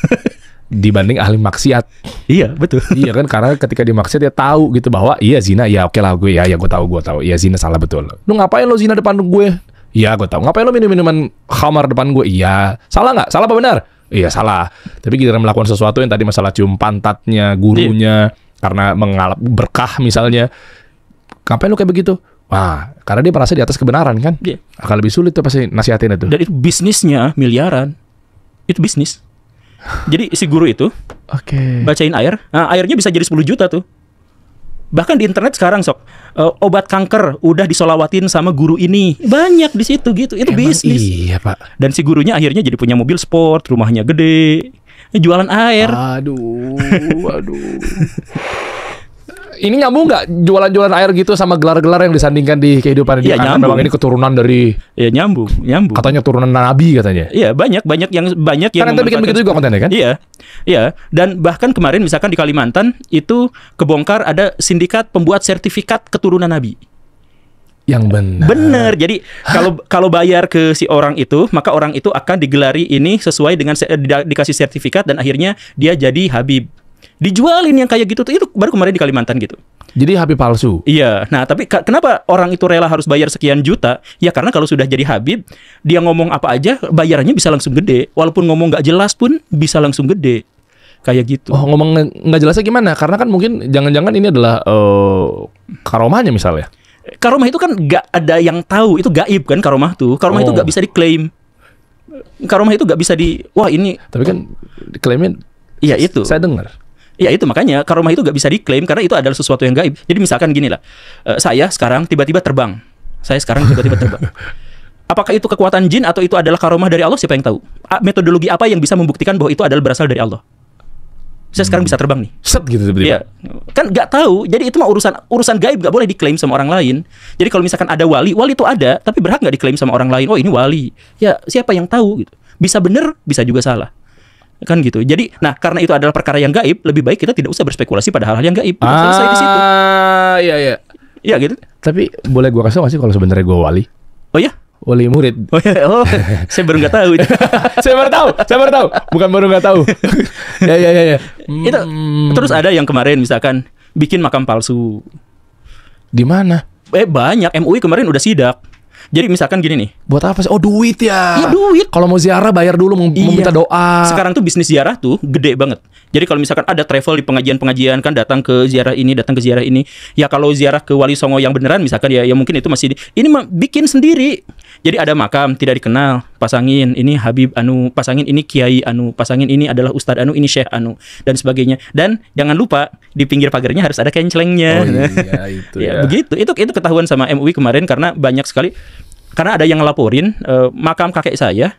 Dibanding ahli maksiat. Iya, betul. Iya kan, karena ketika di maksiat dia tahu gitu bahwa iya zina, ya oke lah gue ya gue tahu. Iya zina salah betul. Lu ngapain lo zina depan gue? Iya gue tahu. Ngapain lo minum-minuman khamar depan gue? Iya. Salah nggak? Salah apa benar? Iya salah. Tapi kita melakukan sesuatu yang tadi masalah cium pantatnya gurunya karena mengalap berkah misalnya. Ngapain lo kayak begitu? Wah, karena dia merasa di atas kebenaran kan? Iya. Akan lebih sulit tuh pasti nasihatin itu. Dan itu bisnisnya miliaran. Itu bisnis. Jadi si guru itu bacain air, nah, airnya bisa jadi 10 juta tuh. Bahkan di internet sekarang obat kanker udah disolawatin sama guru ini. Banyak di situ gitu. Itu emang bisnis. Iya, Pak. Dan si gurunya akhirnya jadi punya mobil sport, rumahnya gede, jualan air. Aduh. Ini nyambung nggak jualan-jualan air gitu sama gelar-gelar yang disandingkan di kehidupan ini? Iya, nyambung. Memang ini keturunan dari. Iya, nyambung. Katanya turunan Nabi katanya. Iya, banyak yang kan anda bikin begitu juga kontennya kan? Iya. Dan bahkan kemarin misalkan di Kalimantan itu kebongkar ada sindikat pembuat sertifikat keturunan Nabi. Yang benar. Bener. Jadi kalau bayar ke si orang itu, maka orang itu akan digelari ini sesuai dengan dikasih sertifikat dan akhirnya dia jadi Habib. Dijualin yang kayak gitu tuh, itu baru kemarin di Kalimantan gitu. Jadi Habib palsu. Iya. Nah, tapi kenapa orang itu rela harus bayar sekian juta? Ya karena kalau sudah jadi Habib, dia ngomong apa aja bayarannya bisa langsung gede. Walaupun ngomong nggak jelas pun bisa langsung gede. Kayak gitu. Oh, ngomong nggak jelasnya gimana? Karena kan mungkin jangan-jangan ini adalah karomahnya misalnya. Karomah itu kan nggak ada yang tahu, itu gaib kan karomah tuh. Karomah itu nggak bisa diklaim. Karomah itu nggak bisa wah ini. Tapi kan diklaimnya. Iya itu. Saya dengar. Ya itu makanya karomah itu gak bisa diklaim karena itu adalah sesuatu yang gaib. Jadi misalkan gini lah, saya sekarang tiba-tiba terbang. Apakah itu kekuatan jin atau itu adalah karomah dari Allah? Siapa yang tahu? Metodologi apa yang bisa membuktikan bahwa itu adalah berasal dari Allah? Saya sekarang bisa terbang nih. Set gitu tiba-tiba. Iya. Kan nggak tahu. Jadi itu mah urusan gaib, nggak boleh diklaim sama orang lain. Jadi kalau misalkan ada wali itu ada, tapi berhak nggak diklaim sama orang lain. Oh ini wali. Ya siapa yang tahu gitu. Bisa bener, bisa juga salah. Kan gitu. Jadi, nah karena itu adalah perkara yang gaib, lebih baik kita tidak usah berspekulasi pada hal-hal yang gaib. Selesai di situ. Iya. Iya gitu. Tapi boleh gua kasih nggak sih kalau sebenarnya gua wali? Oh ya? Wali murid. Oh ya. Oh, saya baru nggak tahu. Saya baru tahu. Bukan baru nggak tahu. Ya. Itu terus ada yang kemarin misalkan bikin makam palsu. Di mana? Banyak. MUI kemarin udah sidak. Jadi misalkan gini nih. Buat apa sih? Oh duit ya. Iya duit. Kalau mau ziarah bayar dulu, mau minta doa. Sekarang tuh bisnis ziarah tuh gede banget. Jadi kalau misalkan ada travel di pengajian-pengajian kan datang ke ziarah ini. Ya kalau ziarah ke Wali Songo yang beneran misalkan ya mungkin itu masih ini bikin sendiri. Jadi ada makam tidak dikenal, pasangin ini Habib anu, pasangin ini Kiai anu, pasangin ini adalah Ustadz anu, ini Syekh anu dan sebagainya. Dan jangan lupa di pinggir pagarnya harus ada kencelengnya. Oh iya itu ya. Begitu. Itu ketahuan sama MUI kemarin karena banyak sekali. Karena ada yang ngelaporin makam kakek saya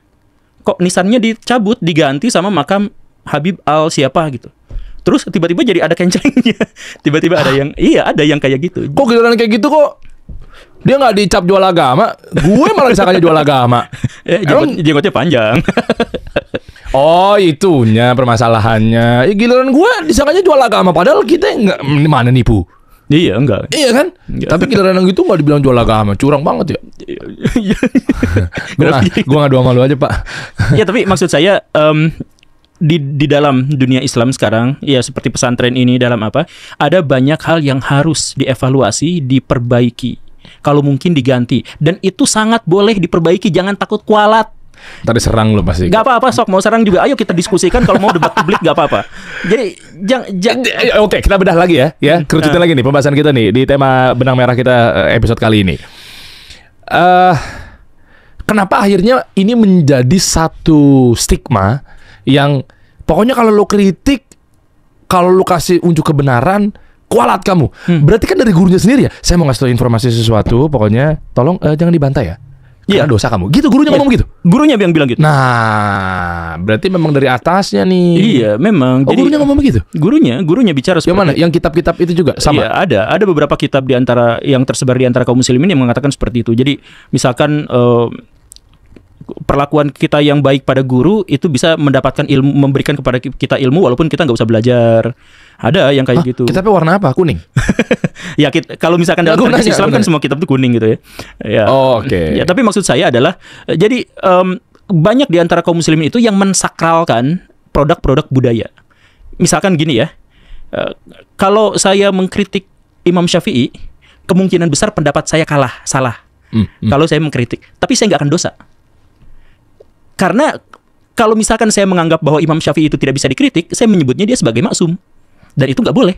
kok nisannya dicabut diganti sama makam Habib al siapa gitu. Terus tiba-tiba jadi ada kencelengnya. Tiba-tiba ada yang ada yang kayak gitu. Kok giliran kayak gitu kok dia nggak dicap jual agama? Gue malah disangkanya jual agama. Jenggotnya panjang. Oh, itunya permasalahannya. Giliran gue disangkanya jual agama, padahal kita nggak mana nipu. Iya, enggak. Iya kan? Enggak. Tapi giliran yang gitu nggak dibilang jual agama, curang banget ya. Gue ngadu sama lu aja, Pak. Ya, tapi maksud saya di dalam dunia Islam sekarang, ya seperti pesantren ini dalam apa? Ada banyak hal yang harus dievaluasi, diperbaiki. Kalau mungkin diganti. Dan itu sangat boleh diperbaiki, jangan takut kualat. Tadi serang lu pasti. Gak apa-apa, sok mau serang juga. Ayo kita diskusikan, kalau mau debat publik gak apa-apa. Jadi jangan. Oke, kita bedah lagi ya. Kerucutin lagi nih pembahasan kita nih di tema benang merah kita episode kali ini. Kenapa akhirnya ini menjadi satu stigma yang pokoknya kalau lu kritik, kalau lu kasih unjuk kebenaran, kualat kamu. Berarti kan dari gurunya sendiri ya. Saya mau ngasih tau informasi sesuatu, pokoknya tolong jangan dibantah ya. Iya, dosa kamu. Gitu gurunya ngomong gitu. Gurunya yang bilang gitu. Nah, berarti memang dari atasnya nih. Iya, memang. Jadi gurunya ngomong begitu. Gurunya bicara seperti. Yang mana? Yang kitab-kitab itu juga sama. Iya, ada beberapa kitab di antara yang tersebar di antara kaum muslimin yang mengatakan seperti itu. Jadi, misalkan perlakuan kita yang baik pada guru itu bisa mendapatkan ilmu, memberikan kepada kita ilmu walaupun kita nggak usah belajar. Ada yang kayak gitu. Kitabnya warna apa? Kuning? Ya, kalau misalkan dalam konteks Islam kan semua kitab itu kuning gitu ya. Ya. Oke. Ya, tapi maksud saya adalah jadi banyak di antara kaum muslimin itu yang mensakralkan produk-produk budaya. Misalkan gini ya. Kalau saya mengkritik Imam Syafi'i, kemungkinan besar pendapat saya salah. Kalau saya mengkritik, tapi saya nggak akan dosa. Karena kalau misalkan saya menganggap bahwa Imam Syafi'i itu tidak bisa dikritik, saya menyebutnya dia sebagai maksum. Dan itu nggak boleh.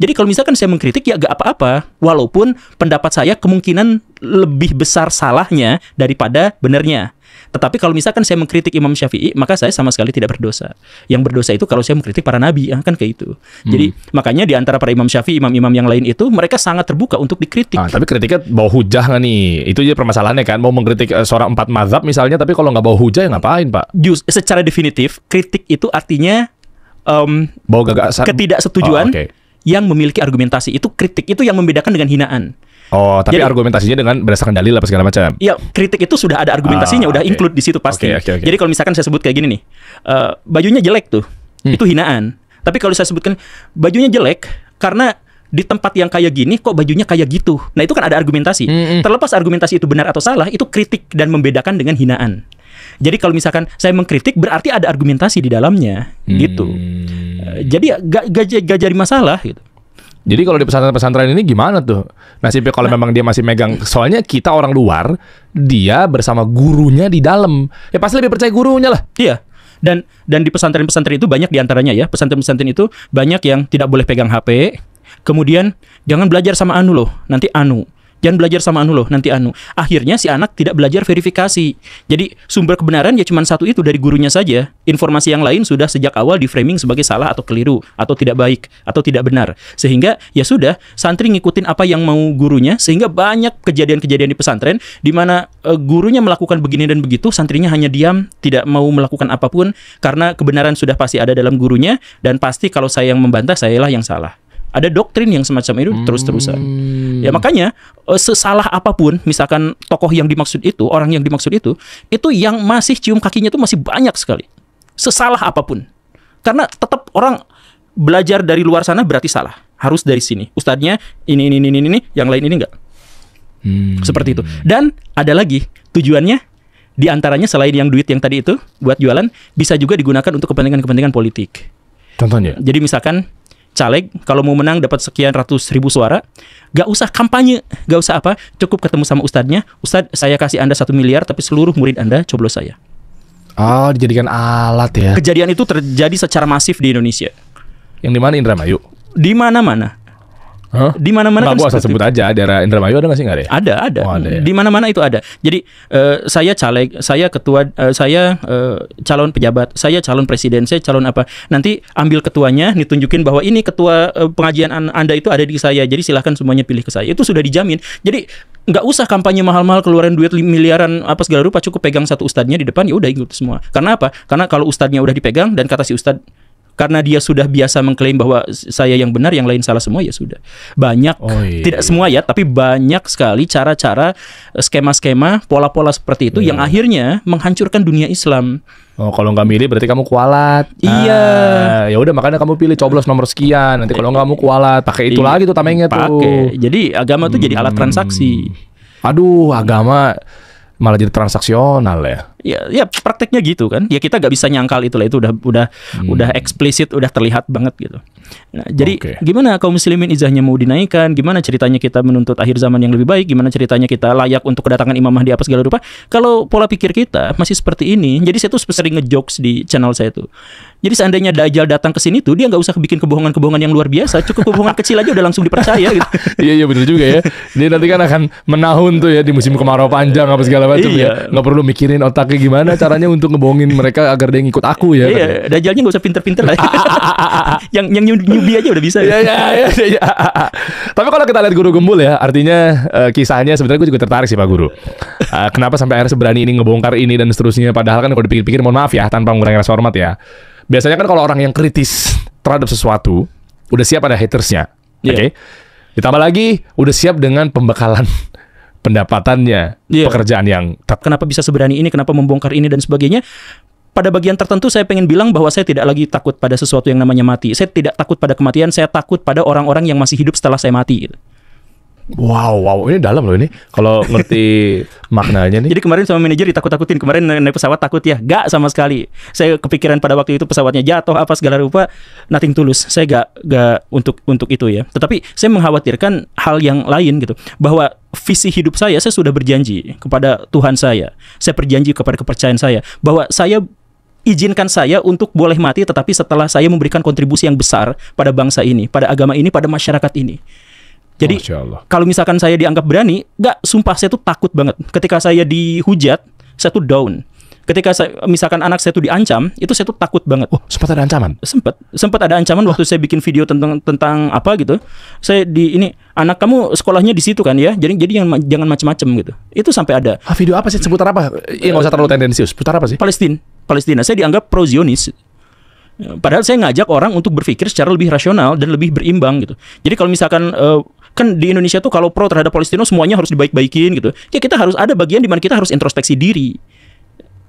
Jadi kalau misalkan saya mengkritik, ya nggak apa-apa. Walaupun pendapat saya kemungkinan lebih besar salahnya daripada benarnya. Tetapi kalau misalkan saya mengkritik Imam Syafi'i, maka saya sama sekali tidak berdosa. Yang berdosa itu kalau saya mengkritik para nabi, kan kayak itu. Jadi makanya di antara para Imam Syafi'i, imam-imam yang lain itu, mereka sangat terbuka untuk dikritik. Tapi kritiknya bawa hujah nggak nih? Itu aja permasalahannya kan. Mau mengkritik seorang 4 mazhab misalnya, tapi kalau nggak bawa hujah ya ngapain, Pak? Secara definitif, kritik itu artinya bawa gagasan, ketidaksetujuan yang memiliki argumentasi. Itu kritik, itu yang membedakan dengan hinaan. Tapi jadi, argumentasinya dengan berdasarkan dalil apa segala macam. Iya, kritik itu sudah ada argumentasinya, udah include di situ pasti. Jadi kalau misalkan saya sebut kayak gini nih, bajunya jelek tuh, itu hinaan. Tapi kalau saya sebutkan bajunya jelek karena di tempat yang kayak gini kok bajunya kayak gitu. Nah, itu kan ada argumentasi. Terlepas argumentasi itu benar atau salah, itu kritik dan membedakan dengan hinaan. Jadi kalau misalkan saya mengkritik berarti ada argumentasi di dalamnya, gitu. Jadi gak jadi masalah gitu. Jadi kalau di pesantren-pesantren ini gimana tuh nasibnya kalau memang dia masih megang? Soalnya kita orang luar, dia bersama gurunya di dalam, ya pasti lebih percaya gurunya lah. Iya. Dan di pesantren-pesantren itu banyak diantaranya ya, pesantren-pesantren itu banyak yang tidak boleh pegang HP. Kemudian jangan belajar sama anu loh, nanti anu. Jangan belajar sama anu loh, nanti anu. Akhirnya si anak tidak belajar verifikasi. Jadi sumber kebenaran ya cuma satu itu dari gurunya saja. Informasi yang lain sudah sejak awal di framing sebagai salah atau keliru, atau tidak baik, atau tidak benar. Sehingga ya sudah, santri ngikutin apa yang mau gurunya, sehingga banyak kejadian-kejadian di pesantren di mana gurunya melakukan begini dan begitu, santrinya hanya diam, tidak mau melakukan apapun karena kebenaran sudah pasti ada dalam gurunya, dan pasti kalau saya yang membantah, sayalah yang salah. Ada doktrin yang semacam itu terus-terusan. Ya makanya sesalah apapun, misalkan tokoh yang dimaksud itu, orang yang dimaksud itu yang masih cium kakinya itu masih banyak sekali. Sesalah apapun. Karena tetap orang belajar dari luar sana berarti salah. Harus dari sini. Ustadznya ini, yang lain ini enggak. Seperti itu. Dan ada lagi tujuannya, di antaranya selain yang duit yang tadi itu buat jualan, bisa juga digunakan untuk kepentingan-kepentingan politik. Contohnya? Jadi misalkan caleg kalau mau menang dapat sekian ratus ribu suara, gak usah kampanye, gak usah apa, cukup ketemu sama ustadznya. Ustadz, saya kasih Anda 1 miliar, tapi seluruh murid Anda coblos saya. Dijadikan alat ya. Kejadian itu terjadi secara masif di Indonesia. Yang di mana, Indramayu? Di mana-mana. Di mana-mana kan gua asal sebut aja, daerah Indramayu ada nggak sih, nggak ada? Ada. Oh, ada ya? Di mana-mana itu ada. Jadi saya caleg, saya ketua, saya calon pejabat, saya calon presiden, saya calon apa. Nanti ambil ketuanya, ditunjukin bahwa ini ketua pengajian Anda itu ada di saya. Jadi silahkan semuanya pilih ke saya. Itu sudah dijamin. Jadi nggak usah kampanye mahal-mahal, keluaran duit miliaran apa segala rupa, cukup pegang satu ustadznya di depan, ya udah ikut semua. Karena apa? Karena kalau ustadznya udah dipegang dan kata si ustadz, karena dia sudah biasa mengklaim bahwa saya yang benar, yang lain salah semua, ya sudah. Banyak, tidak semua ya, tapi banyak sekali cara-cara, skema-skema, pola-pola seperti itu yang akhirnya menghancurkan dunia Islam. Oh, kalau nggak milih berarti kamu kualat. Iya. Ya udah makanya kamu pilih coblos nomor sekian. Nanti kalau nggak kamu kualat, pakai itu lagi tuh tamengnya tuh. Pakai. Jadi agama tuh jadi alat transaksi. Aduh, agama malah jadi transaksional ya. Ya prakteknya gitu kan. Ya kita gak bisa nyangkal itulah, itu udah eksplisit, udah terlihat banget gitu. Nah, jadi gimana kaum muslimin izahnya mau dinaikkan? Gimana ceritanya kita menuntut akhir zaman yang lebih baik? Gimana ceritanya kita layak untuk kedatangan Imam Mahdi apa segala rupa? Kalau pola pikir kita masih seperti ini, jadi saya tuh sering ngejokes di channel saya tuh. Jadi seandainya Dajjal datang ke sini tuh, dia nggak usah bikin kebohongan-kebohongan yang luar biasa, cukup kebohongan kecil aja udah langsung dipercaya gitu. Iya benar juga ya. Dia nanti kan akan menahun tuh ya di musim kemarau panjang apa segala macam ya. Nggak perlu mikirin otaknya gimana caranya untuk ngebohongin mereka agar dia ngikut aku ya. Iya, Dajjalnya nggak usah pinter-pinter lah. yang newbie aja udah bisa. Ya. Tapi kalau kita lihat Guru Gembul ya, artinya kisahnya sebenarnya gue juga tertarik sih Pak Guru. Kenapa sampai akhirnya seberani ini ngebongkar ini dan seterusnya? Padahal kan kalau dipikir-pikir, mohon maaf ya, tanpa mengurangi rasa hormat ya. Biasanya kan kalau orang yang kritis terhadap sesuatu udah siap ada hatersnya, oke? Ditambah lagi udah siap dengan pembekalan pendapatannya, pekerjaan yang kenapa bisa seberani ini, kenapa membongkar ini dan sebagainya. Pada bagian tertentu saya pengen bilang bahwa saya tidak lagi takut pada sesuatu yang namanya mati. Saya tidak takut pada kematian, saya takut pada orang-orang yang masih hidup setelah saya mati gitu. Wow, ini dalam loh ini. Kalau ngerti maknanya nih. Jadi kemarin sama manajer ditakut-takutin. Kemarin naik pesawat takut ya? Gak sama sekali. Saya kepikiran pada waktu itu pesawatnya jatuh apa segala rupa. Nothing tulus. Saya gak untuk itu ya. Tetapi saya mengkhawatirkan hal yang lain gitu. Bahwa visi hidup saya sudah berjanji kepada Tuhan saya. Saya berjanji kepada kepercayaan saya. Bahwa saya izinkan saya untuk boleh mati, tetapi setelah saya memberikan kontribusi yang besar pada bangsa ini, pada agama ini, pada masyarakat ini. Jadi kalau misalkan saya dianggap berani, sumpah saya tuh takut banget. Ketika saya dihujat, saya tuh down. Ketika misalkan anak saya tuh diancam, itu saya tuh takut banget. Oh, sempat ada ancaman? Sempat ada ancaman waktu saya bikin video tentang apa gitu. Saya anak kamu sekolahnya di situ kan ya. Jadi jangan macam-macam gitu. Itu sampai ada. Video apa sih? Seputar apa? Nggak usah terlalu tendensius. Seputar apa sih? Palestina. Saya dianggap pro-Zionis. Padahal saya ngajak orang untuk berpikir secara lebih rasional dan lebih berimbang gitu. Jadi kalau misalkan kan di Indonesia tuh kalau pro terhadap Palestina semuanya harus dibaik-baikin gitu. Ya kita harus ada bagian di mana kita harus introspeksi diri.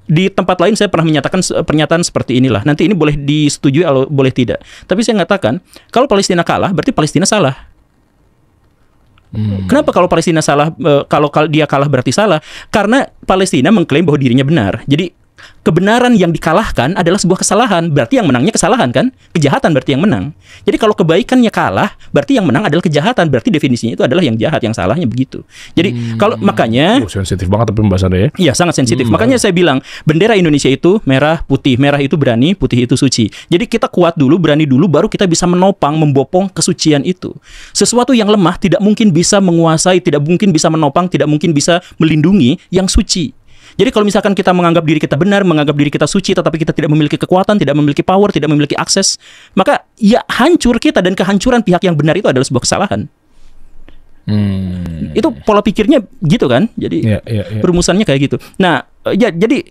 Di tempat lain saya pernah menyatakan pernyataan seperti inilah. Nanti ini boleh disetujui atau boleh tidak. Tapi saya mengatakan kalau Palestina kalah berarti Palestina salah. Kenapa kalau Palestina salah? Kalau dia kalah berarti salah? Karena Palestina mengklaim bahwa dirinya benar. Jadi kebenaran yang dikalahkan adalah sebuah kesalahan. Berarti yang menangnya kesalahan kan? Kejahatan berarti yang menang. Jadi kalau kebaikannya kalah, berarti yang menang adalah kejahatan. Berarti definisinya itu adalah yang jahat, yang salahnya begitu. Jadi kalau makanya sensitif banget tapi pembahasannya ya. Iya, sangat sensitif. Makanya saya bilang bendera Indonesia itu merah, putih. Merah itu berani, putih itu suci. Jadi kita kuat dulu, berani dulu, baru kita bisa menopang, membopong kesucian itu. Sesuatu yang lemah tidak mungkin bisa menguasai, tidak mungkin bisa menopang, tidak mungkin bisa melindungi yang suci. Jadi kalau misalkan kita menganggap diri kita benar, menganggap diri kita suci, tetapi kita tidak memiliki kekuatan, tidak memiliki power, tidak memiliki akses, maka ya hancur kita, dan kehancuran pihak yang benar itu adalah sebuah kesalahan. Itu pola pikirnya gitu kan. Jadi perumusannya kayak gitu. Nah, jadi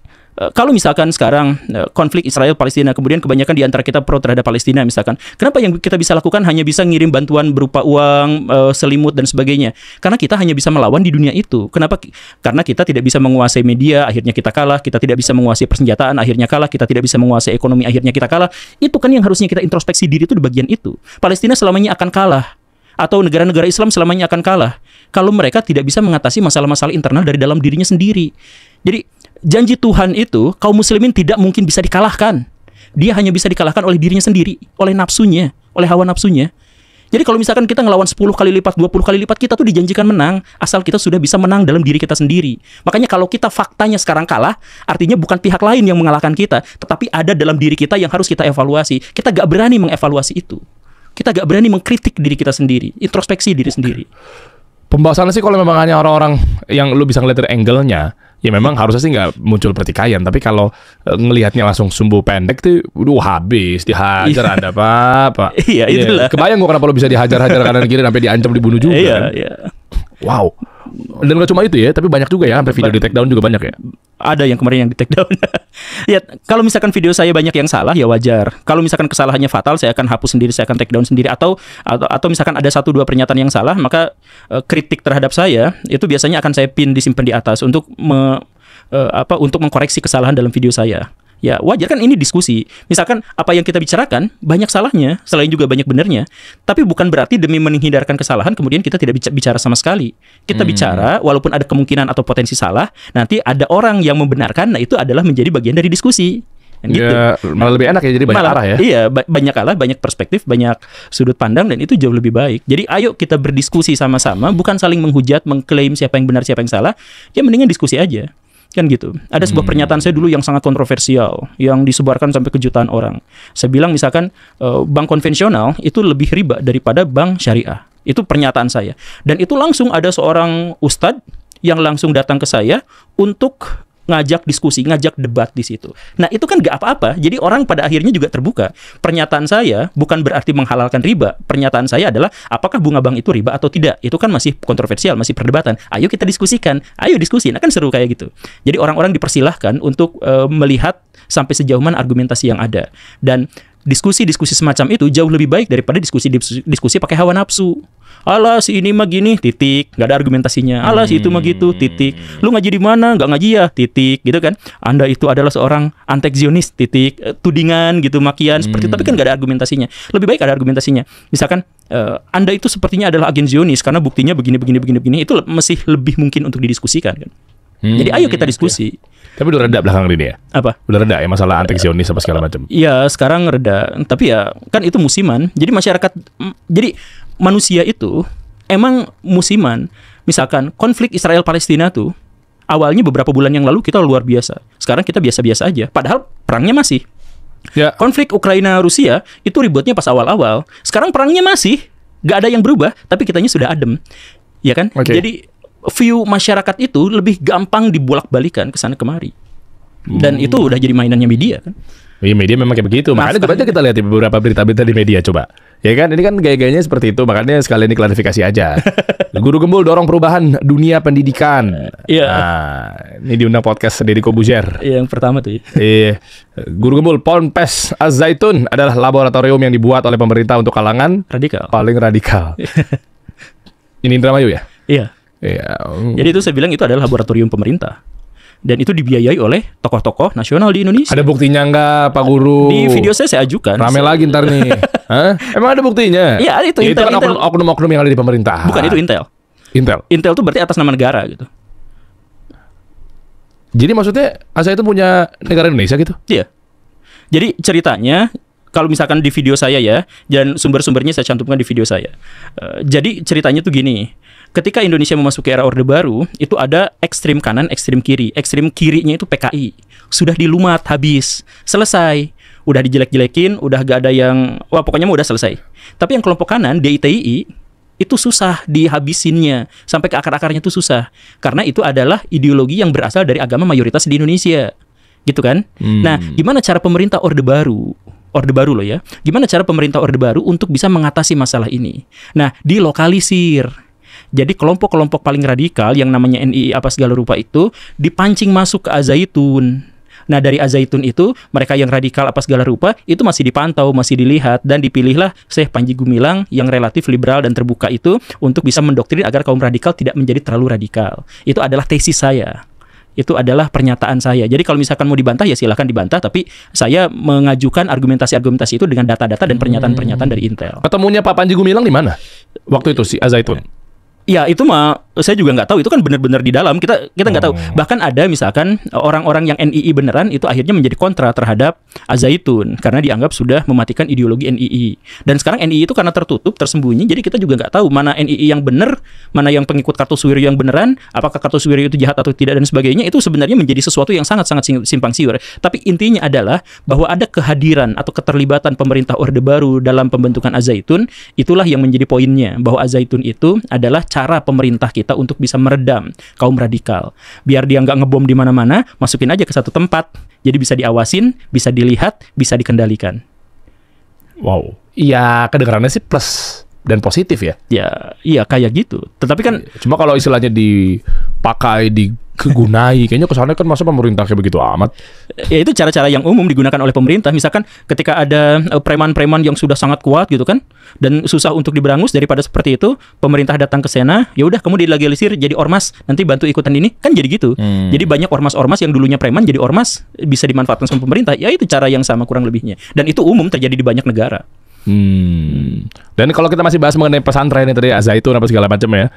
kalau misalkan sekarang konflik Israel-Palestina, kemudian kebanyakan di antara kita pro terhadap Palestina misalkan, kenapa yang kita bisa lakukan hanya bisa ngirim bantuan berupa uang, selimut dan sebagainya? Karena kita hanya bisa melawan di dunia itu. Kenapa? Karena kita tidak bisa menguasai media, akhirnya kita kalah. Kita tidak bisa menguasai persenjataan, akhirnya kalah. Kita tidak bisa menguasai ekonomi, akhirnya kita kalah. Itu kan yang harusnya kita introspeksi diri itu di bagian itu. Palestina selamanya akan kalah, atau negara-negara Islam selamanya akan kalah kalau mereka tidak bisa mengatasi masalah-masalah internal dari dalam dirinya sendiri. Jadi janji Tuhan itu kaum muslimin tidak mungkin bisa dikalahkan. Dia hanya bisa dikalahkan oleh dirinya sendiri, oleh nafsunya, oleh hawa nafsunya. Jadi kalau misalkan kita ngelawan 10 kali lipat, 20 kali lipat, kita tuh dijanjikan menang, asal kita sudah bisa menang dalam diri kita sendiri. Makanya kalau kita faktanya sekarang kalah, artinya bukan pihak lain yang mengalahkan kita, tetapi ada dalam diri kita yang harus kita evaluasi. Kita gak berani mengevaluasi itu. Kita gak berani mengkritik diri kita sendiri, introspeksi diri sendiri. Pembahasannya sih kalau memang hanya orang-orang yang lu bisa ngeliat dari angle-nya, ya memang harusnya sih nggak muncul pertikaian. Tapi kalau ngelihatnya langsung sumbu pendek tuh, habis dihajar ada apa-apa. Iya, itulah. Kebayang gua kenapa lo bisa dihajar-hajar kanan kiri sampai diancam dibunuh juga. Iya. Wow. Dan gak cuma itu ya, tapi banyak juga ya, sampai video di take down juga banyak ya. Ada yang kemarin yang di take down. Ya, kalau misalkan video saya banyak yang salah ya wajar. Kalau misalkan kesalahannya fatal, saya akan hapus sendiri, saya akan take down sendiri. Atau misalkan ada 1-2 pernyataan yang salah, maka kritik terhadap saya itu biasanya akan saya disimpan di atas untuk untuk mengkoreksi kesalahan dalam video saya. Ya wajar kan, ini diskusi. Misalkan apa yang kita bicarakan banyak salahnya, selain juga banyak benernya. Tapi bukan berarti demi menghindarkan kesalahan kemudian kita tidak bicara sama sekali. Kita bicara walaupun ada kemungkinan atau potensi salah, nanti ada orang yang membenarkan, nah itu adalah menjadi bagian dari diskusi. Kan gitu. Ya, malah lebih enak ya, jadi banyak arah ya. Iya, banyak arah, banyak perspektif, banyak sudut pandang, dan itu jauh lebih baik. Jadi ayo kita berdiskusi sama-sama, bukan saling menghujat, mengklaim siapa yang benar, siapa yang salah. Ya mendingan diskusi aja. Kan gitu. Ada sebuah pernyataan saya dulu yang sangat kontroversial, yang disebarkan sampai ke jutaan orang. Saya bilang misalkan bank konvensional itu lebih riba daripada bank syariah. Itu pernyataan saya. Dan itu langsung ada seorang ustadz yang langsung datang ke saya untuk ngajak diskusi, ngajak debat di situ. Nah, itu kan gak apa-apa. Jadi orang pada akhirnya juga terbuka. Pernyataan saya bukan berarti menghalalkan riba. Pernyataan saya adalah apakah bunga bank itu riba atau tidak. Itu kan masih kontroversial, masih perdebatan. Ayo kita diskusikan. Ayo diskusi. Nah, kan seru kayak gitu. Jadi orang-orang dipersilahkan untuk melihat sampai sejauh mana argumentasi yang ada. Dan diskusi-diskusi semacam itu jauh lebih baik daripada diskusi pakai hawa nafsu. Alah si ini mah gini, titik, nggak ada argumentasinya. Alah si itu mah gitu, titik. Lu ngaji di mana? Nggak ngaji ya, titik, gitu kan? Anda itu adalah seorang antek-Zionis, titik, tudingan gitu, makian seperti itu. Tapi kan nggak ada argumentasinya. Lebih baik ada argumentasinya. Misalkan Anda itu sepertinya adalah agen Zionis karena buktinya begini. Itu masih lebih mungkin untuk didiskusikan kan. Jadi ayo kita diskusi. Tapi udah reda belakang ini ya? Apa? Udah reda ya masalah antek-Zionis apa segala macam. Iya, sekarang reda. Tapi ya kan itu musiman. Jadi masyarakat, jadi manusia itu emang musiman. Misalkan konflik Israel Palestina tuh awalnya beberapa bulan yang lalu kita luar biasa. Sekarang kita biasa-biasa aja. Padahal perangnya masih. Ya. Konflik Ukraina Rusia itu ributnya pas awal-awal. Sekarang perangnya masih. Gak ada yang berubah, tapi kitanya sudah adem. Ya kan? Okay. Jadi view masyarakat itu lebih gampang dibolak-balikan ke sana kemari. Dan itu udah jadi mainannya media kan. Iya, media memang kayak begitu. Makanya coba aja kita lihat di beberapa berita-berita di media coba. Ya kan, ini kan gaya-gayanya seperti itu. Makanya sekalian ini klarifikasi aja. Guru Gembul dorong perubahan dunia pendidikan. Iya. Nah, ini diundang podcast Deddy Kobuzier. Yang pertama tuh. Iya. Guru Gembul, Ponpes Az-Zaitun adalah laboratorium yang dibuat oleh pemerintah untuk kalangan Radikal. paling radikal. Ini Indramayu ya? Iya. Iya. Jadi itu saya bilang itu adalah laboratorium pemerintah. Dan itu dibiayai oleh tokoh-tokoh nasional di Indonesia. Ada buktinya nggak, Pak Guru? Di video saya ajukan. Rame lagi ntar nih. Hah? Emang ada buktinya? Iya, itu Itu Intel. kan oknum-oknum yang ada di pemerintah. Bukan, itu Intel. Intel. Intel itu berarti atas nama negara gitu. Jadi maksudnya Asa itu punya negara Indonesia gitu? Iya. Jadi ceritanya, kalau misalkan di video saya ya, dan sumber-sumbernya saya cantumkan di video saya. Jadi ceritanya tuh gini. Ketika Indonesia memasuki era Orde Baru, itu ada ekstrim kanan, ekstrim kiri. Ekstrim kirinya itu PKI. Sudah dilumat, habis. Selesai. Udah dijelek-jelekin, udah gak ada yang... Wah, pokoknya udah selesai. Tapi yang kelompok kanan, DITII, itu susah dihabisinnya. Sampai ke akar-akarnya itu susah. Karena itu adalah ideologi yang berasal dari agama mayoritas di Indonesia. Gitu kan? Nah, gimana cara pemerintah Orde Baru loh ya. Gimana cara pemerintah Orde Baru untuk bisa mengatasi masalah ini? Nah, dilokalisir. Jadi kelompok-kelompok paling radikal yang namanya NII apa segala rupa itu dipancing masuk ke Az-Zaitun. Nah, dari Az-Zaitun itu mereka yang radikal apa segala rupa itu masih dipantau, masih dilihat, dan dipilihlah Syekh Panji Gumilang yang relatif liberal dan terbuka itu untuk bisa mendoktrin agar kaum radikal tidak menjadi terlalu radikal. Itu adalah tesis saya. Itu adalah pernyataan saya. Jadi kalau misalkan mau dibantah ya silakan dibantah, tapi saya mengajukan argumentasi-argumentasi itu dengan data-data dan pernyataan-pernyataan dari Intel. Ketemunya Pak Panji Gumilang di mana? Waktu itu si Az-Zaitun. Ya itu mah saya juga nggak tahu, itu kan benar-benar di dalam kita nggak tahu. Bahkan ada misalkan orang-orang yang NII beneran itu akhirnya menjadi kontra terhadap Az-Zaitun karena dianggap sudah mematikan ideologi NII. Dan sekarang NII itu karena tertutup, tersembunyi, jadi kita juga nggak tahu mana NII yang benar, mana yang pengikut Kartosuwiryo yang beneran, apakah Kartosuwiryo itu jahat atau tidak dan sebagainya. Itu sebenarnya menjadi sesuatu yang sangat-sangat simpang siur. Tapi intinya adalah bahwa ada kehadiran atau keterlibatan pemerintah Orde Baru dalam pembentukan Az-Zaitun. Itulah yang menjadi poinnya, bahwa Az-Zaitun itu adalah cara pemerintah kita untuk bisa meredam kaum radikal. Biar dia nggak ngebom di mana-mana, masukin aja ke satu tempat. Jadi bisa diawasin, bisa dilihat, bisa dikendalikan. Wow. Iya, kedengarannya sih plus dan positif ya. Ya, iya kayak gitu. Tetapi kan cuma kalau istilahnya di dipakai, digunai. Kayaknya kesannya kan masa pemerintah kayak begitu amat. Ya itu cara-cara yang umum digunakan oleh pemerintah. Misalkan ketika ada preman-preman yang sudah sangat kuat gitu kan, dan susah untuk diberangus, daripada seperti itu pemerintah datang ke sana, ya udah kamu dilegalisir jadi ormas, nanti bantu ikutan ini, kan jadi gitu. Jadi banyak ormas-ormas yang dulunya preman jadi ormas, bisa dimanfaatkan sama pemerintah. Ya itu cara yang sama kurang lebihnya. Dan itu umum terjadi di banyak negara. Dan kalau kita masih bahas mengenai pesantren yang tadi Zaitun apa segala macam ya.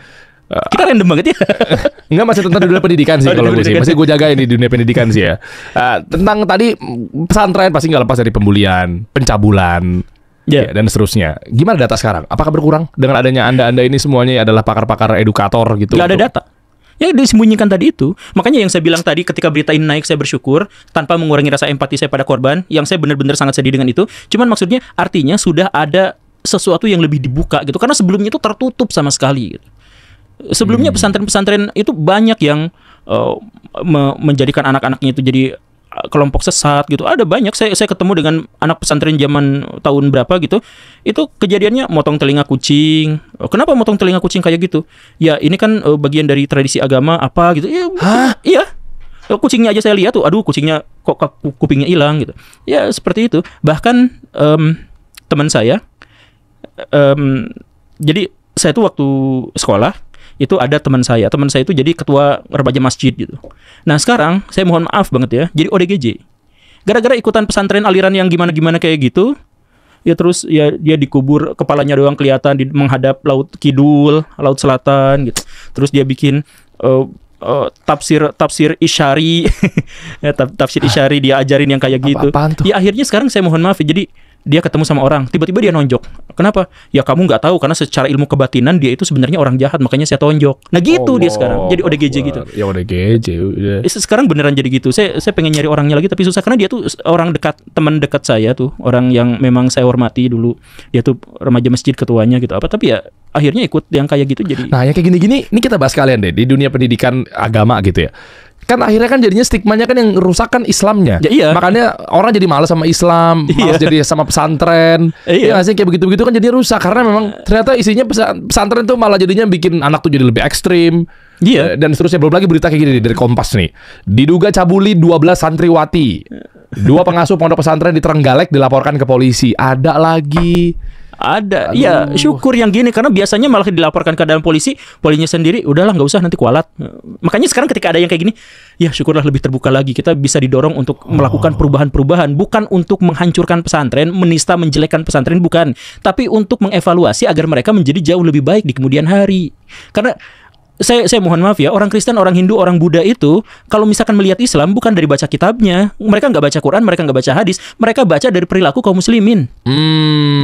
Kita random banget ya. Enggak, masih tentang dunia pendidikan sih kalau gue sih. Masih gue jagain di dunia pendidikan sih ya. Tentang tadi pesantren pasti nggak lepas dari pembulian, pencabulan, ya, dan seterusnya. Gimana data sekarang? Apakah berkurang dengan adanya anda ini semuanya adalah pakar-pakar edukator gitu? Nggak ada data. Ya disembunyikan tadi itu. Makanya yang saya bilang tadi ketika berita ini naik saya bersyukur tanpa mengurangi rasa empati saya pada korban. Yang saya benar-benar sangat sedih dengan itu. Cuman maksudnya artinya sudah ada sesuatu yang lebih dibuka gitu. Karena sebelumnya itu tertutup sama sekali gitu. Sebelumnya pesantren-pesantren itu banyak yang menjadikan anak-anaknya itu jadi kelompok sesat gitu. Ada banyak. Saya ketemu dengan anak pesantren zaman tahun berapa gitu. Itu kejadiannya motong telinga kucing. Kenapa motong telinga kucing kayak gitu? Ya ini kan bagian dari tradisi agama apa gitu. Ya, iya. Kucingnya aja saya lihat tuh, aduh kucingnya kok kupingnya hilang gitu. Ya seperti itu. Bahkan teman saya, jadi saya tuh waktu sekolah itu ada teman saya itu jadi ketua remaja masjid gitu. Nah sekarang saya mohon maaf banget ya, jadi ODGJ. Gara-gara ikutan pesantren aliran yang gimana-gimana kayak gitu, ya terus ya dia dikubur, kepalanya doang kelihatan menghadap laut kidul, laut selatan gitu. Terus dia bikin tafsir isyari, ya, tafsir isyari dia ajarin yang kayak gitu. Ya akhirnya sekarang saya mohon maaf ya, jadi dia ketemu sama orang, tiba-tiba dia nonjok. Kenapa? Ya kamu nggak tahu, karena secara ilmu kebatinan dia itu sebenarnya orang jahat, makanya saya tonjok. Nah gitu dia sekarang, jadi ODGJ gitu. Ya ODGJ udah. Sekarang beneran jadi gitu. Saya pengen nyari orangnya lagi, tapi susah karena dia tuh orang dekat, teman dekat saya tuh, orang yang memang saya hormati dulu. Dia tuh remaja masjid ketuanya gitu apa, tapi ya akhirnya ikut yang kayak gitu jadi. Nah yang kayak gini-gini, ini kita bahas kalian deh di dunia pendidikan agama gitu ya. Kan akhirnya kan jadinya stigmanya kan yang rusak kan Islamnya. Ya, iya. Makanya orang jadi malas sama Islam, malas jadi sama pesantren. Iya sih kayak begitu-begitu kan jadinya rusak karena memang ternyata isinya pesantren tuh malah jadinya bikin anak tuh jadi lebih ekstrim. Iya. Dan seterusnya. Belum lagi berita kayak gini dari Kompas nih. Diduga cabuli 12 santriwati. 2 pengasuh pondok pesantren di Trenggalek dilaporkan ke polisi. Ada lagi. Ada, iya syukur yang gini karena biasanya malah dilaporkan ke dalam polisinya sendiri, udahlah nggak usah nanti kualat. Makanya sekarang ketika ada yang kayak gini, ya syukurlah lebih terbuka lagi. Kita bisa didorong untuk melakukan perubahan-perubahan, bukan untuk menghancurkan pesantren, menista, menjelekkan pesantren, bukan, tapi untuk mengevaluasi agar mereka menjadi jauh lebih baik di kemudian hari. Karena saya mohon maaf ya, orang Kristen, orang Hindu, orang Buddha itu kalau misalkan melihat Islam bukan dari baca kitabnya, mereka nggak baca Quran, mereka nggak baca hadis, mereka baca dari perilaku kaum muslimin.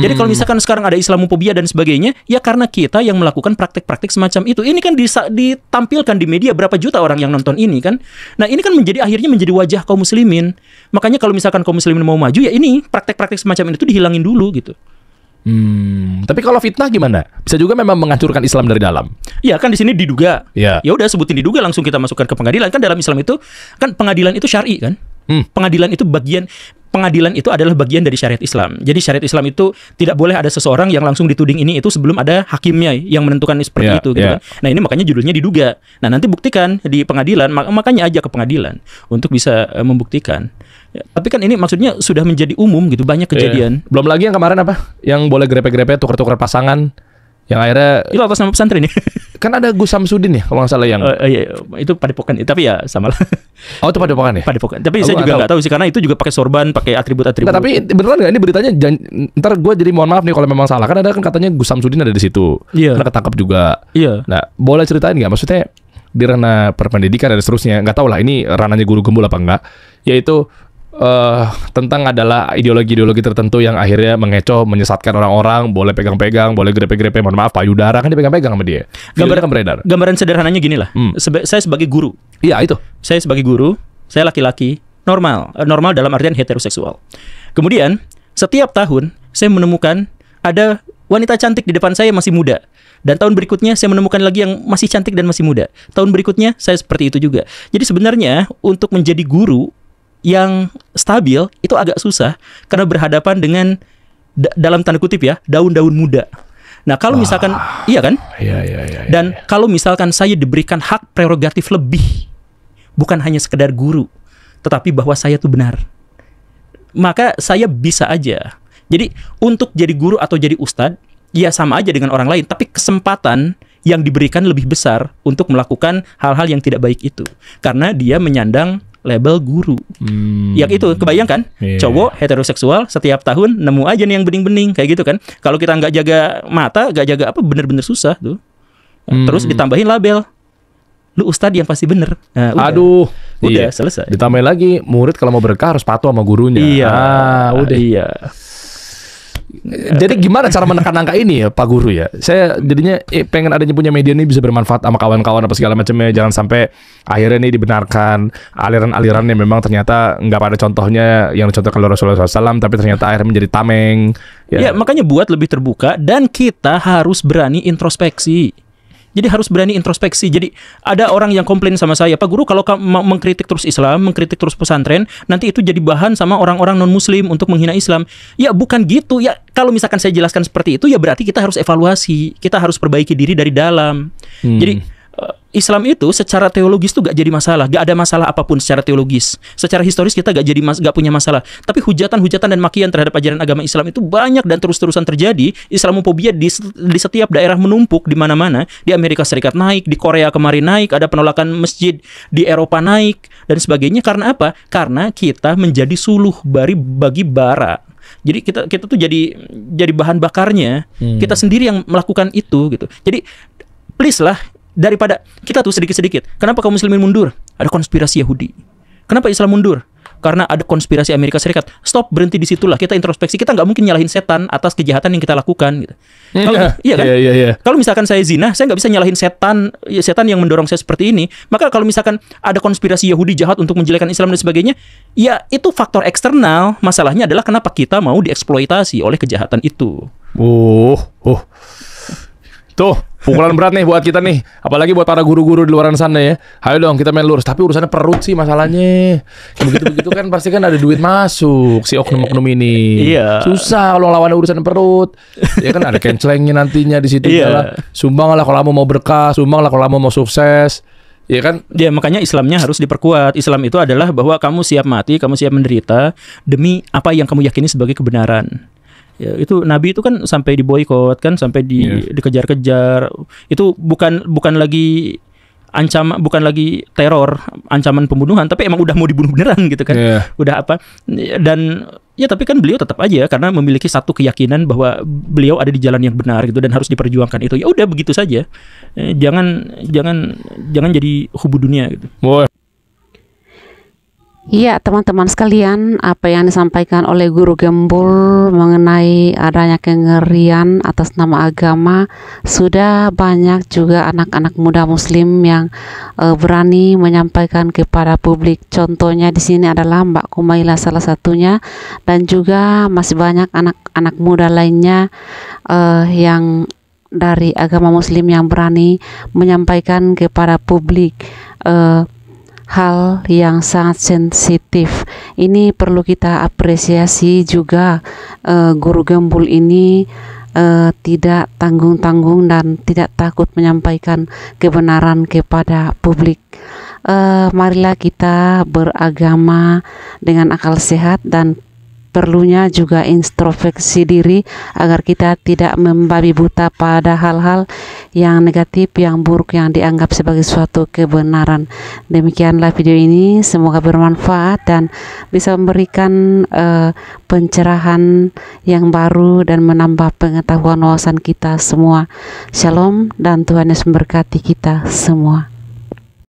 Jadi kalau misalkan sekarang ada Islamophobia dan sebagainya, ya karena kita yang melakukan praktek-praktek semacam itu. Ini kan ditampilkan di media, berapa juta orang yang nonton ini kan. Nah ini kan akhirnya menjadi wajah kaum muslimin. Makanya kalau misalkan kaum muslimin mau maju, ya ini praktek-praktek semacam itu dihilangin dulu gitu. Tapi kalau fitnah gimana? Bisa juga memang menghancurkan Islam dari dalam. Iya kan di sini diduga. Ya udah sebutin diduga, langsung kita masukkan ke pengadilan. Kan dalam Islam itu kan pengadilan itu syar'i kan. Pengadilan itu adalah bagian dari syariat Islam. Jadi syariat Islam itu tidak boleh ada seseorang yang langsung dituding ini itu sebelum ada hakimnya yang menentukan seperti itu gitu kan. Nah ini makanya judulnya diduga. Nah nanti buktikan di pengadilan, makanya ajak ke pengadilan untuk bisa membuktikan. Ya, tapi kan ini maksudnya sudah menjadi umum gitu, banyak kejadian. Belum lagi yang kemarin apa? Yang boleh grepe-grepe tuker-tuker pasangan. Yang akhirnya itu atas nama pesantren ya. Kan ada Gus Samsudin ya kalau nggak salah yang iya, itu padepokan, tapi ya sama lah. Oh itu padepokan ya? Padepokan. Tapi saya juga nggak tahu sih karena itu juga pakai sorban, pakai atribut-atribut. Nah, tapi beneran nggak ini beritanya? Ntar gue jadi mohon maaf nih kalau memang salah. Kan ada kan katanya Gus Samsudin ada di situ. Iya. Karena ketangkap juga. Iya. Nah boleh ceritain nggak? Maksudnya di ranah perpendidikan dan seterusnya. Nggak tahu lah ini ranahnya guru gembul apa enggak. Yaitu tentang adalah ideologi-ideologi tertentu yang akhirnya mengecoh, menyesatkan orang-orang, boleh pegang-pegang, boleh grepe-grepe, mohon maaf payudara kan dipegang-pegang sama dia. Gambaran sederhananya gini lah. Saya sebagai guru. Iya itu. Saya sebagai guru, saya laki-laki normal dalam artian heteroseksual. Kemudian setiap tahun saya menemukan ada wanita cantik di depan saya masih muda. Dan tahun berikutnya saya menemukan lagi yang masih cantik dan masih muda. Tahun berikutnya saya seperti itu juga. Jadi sebenarnya untuk menjadi guru yang stabil itu agak susah karena berhadapan dengan dalam tanda kutip ya daun-daun muda. Nah, kalau misalkan iya kan? Iya. Dan kalau misalkan saya diberikan hak prerogatif lebih, bukan hanya sekedar guru, tetapi bahwa saya tuh benar, maka saya bisa aja. Jadi untuk jadi guru atau jadi ustadz, ya sama aja dengan orang lain, tapi kesempatan yang diberikan lebih besar untuk melakukan hal-hal yang tidak baik itu, karena dia menyandang label guru. Yang itu, kebayangkan? Cowok heteroseksual setiap tahun nemu aja nih yang bening-bening kayak gitu kan. Kalau kita nggak jaga mata, nggak jaga apa, bener-bener susah tuh. Terus ditambahin label, lu ustadz yang pasti bener. Nah, udah selesai. Ditambahin lagi, murid kalau mau berkah harus patuh sama gurunya. Iya. Udah. Iya. Jadi gimana cara menekan angka ini ya Pak Guru ya? Saya jadinya pengen adanya punya media ini bisa bermanfaat sama kawan-kawan apa segala macamnya. Jangan sampai akhirnya ini dibenarkan aliran-aliran yang memang ternyata nggak pada contohnya yang dicontohkan oleh Rasulullah SAW, tapi ternyata akhirnya menjadi tameng. Ya, makanya buat lebih terbuka dan kita harus berani introspeksi. Jadi harus berani introspeksi. Jadi ada orang yang komplain sama saya, Pak Guru, kalau mengkritik terus Islam, mengkritik terus pesantren, nanti itu jadi bahan sama orang-orang non-muslim untuk menghina Islam. Ya bukan gitu. Ya kalau misalkan saya jelaskan seperti itu, ya berarti kita harus evaluasi. Kita harus perbaiki diri dari dalam. Jadi Islam itu secara teologis tuh gak jadi masalah, gak ada masalah apapun secara teologis. Secara historis kita gak punya masalah. Tapi hujatan-hujatan dan makian terhadap ajaran agama Islam itu banyak dan terus-terusan terjadi. Islamofobia di setiap daerah menumpuk di mana-mana. Di Amerika Serikat naik, di Korea kemarin naik, ada penolakan masjid di Eropa naik dan sebagainya. Karena apa? Karena kita menjadi suluh bagi bara. Jadi kita tuh jadi bahan bakarnya. Kita sendiri yang melakukan itu gitu. Jadi please lah, daripada kita tuh sedikit-sedikit. Kenapa kaum muslimin mundur? Ada konspirasi Yahudi. Kenapa Islam mundur? Karena ada konspirasi Amerika Serikat. Stop, berhenti di situlah. Kita introspeksi. Kita nggak mungkin nyalahin setan atas kejahatan yang kita lakukan. Gitu. Iya kan? Kalau misalkan saya zina, saya nggak bisa nyalahin setan yang mendorong saya seperti ini. Maka kalau misalkan ada konspirasi Yahudi jahat untuk menjelekkan Islam dan sebagainya, ya itu faktor eksternal. Masalahnya adalah kenapa kita mau dieksploitasi oleh kejahatan itu. Tuh, pukulan berat nih buat kita nih. Apalagi buat para guru-guru di luar sana ya. Ayo dong kita main lurus. Tapi urusannya perut sih masalahnya. Begitu-begitu kan pasti kan ada duit masuk si oknum-oknum ini. Iya. Susah kalau lawan urusan perut. Ya kan ada kencelengnya nantinya di situ. Iya. Sumbang lah kalau mau berkah. Sumbang lah kalau mau sukses. Ya kan? Ya makanya Islamnya harus diperkuat. Islam itu adalah bahwa kamu siap mati, kamu siap menderita demi apa yang kamu yakini sebagai kebenaran. Ya, itu Nabi itu kan sampai diboikot kan, sampai dikejar-kejar. Itu bukan lagi ancaman, bukan lagi teror, ancaman pembunuhan, tapi emang udah mau dibunuh beneran gitu kan. Udah apa? Dan ya tapi kan beliau tetap aja karena memiliki satu keyakinan bahwa beliau ada di jalan yang benar gitu dan harus diperjuangkan itu. Ya udah begitu saja. Jangan jadi hubu dunia gitu. Iya, teman-teman sekalian, apa yang disampaikan oleh Guru Gembul mengenai adanya kengerian atas nama agama, sudah banyak juga anak-anak muda muslim yang berani menyampaikan kepada publik. Contohnya di sini adalah Mbak Kumaila salah satunya, dan juga masih banyak anak-anak muda lainnya yang dari agama muslim yang berani menyampaikan kepada publik hal yang sangat sensitif. Ini perlu kita apresiasi juga. Guru Gembul ini tidak tanggung-tanggung dan tidak takut menyampaikan kebenaran kepada publik. Marilah kita beragama dengan akal sehat dan perlunya juga introspeksi diri agar kita tidak membabi buta pada hal-hal yang negatif, yang buruk, yang dianggap sebagai suatu kebenaran. Demikianlah video ini, semoga bermanfaat dan bisa memberikan pencerahan yang baru dan menambah pengetahuan wawasan kita semua. Shalom dan Tuhan Yesus memberkati kita semua.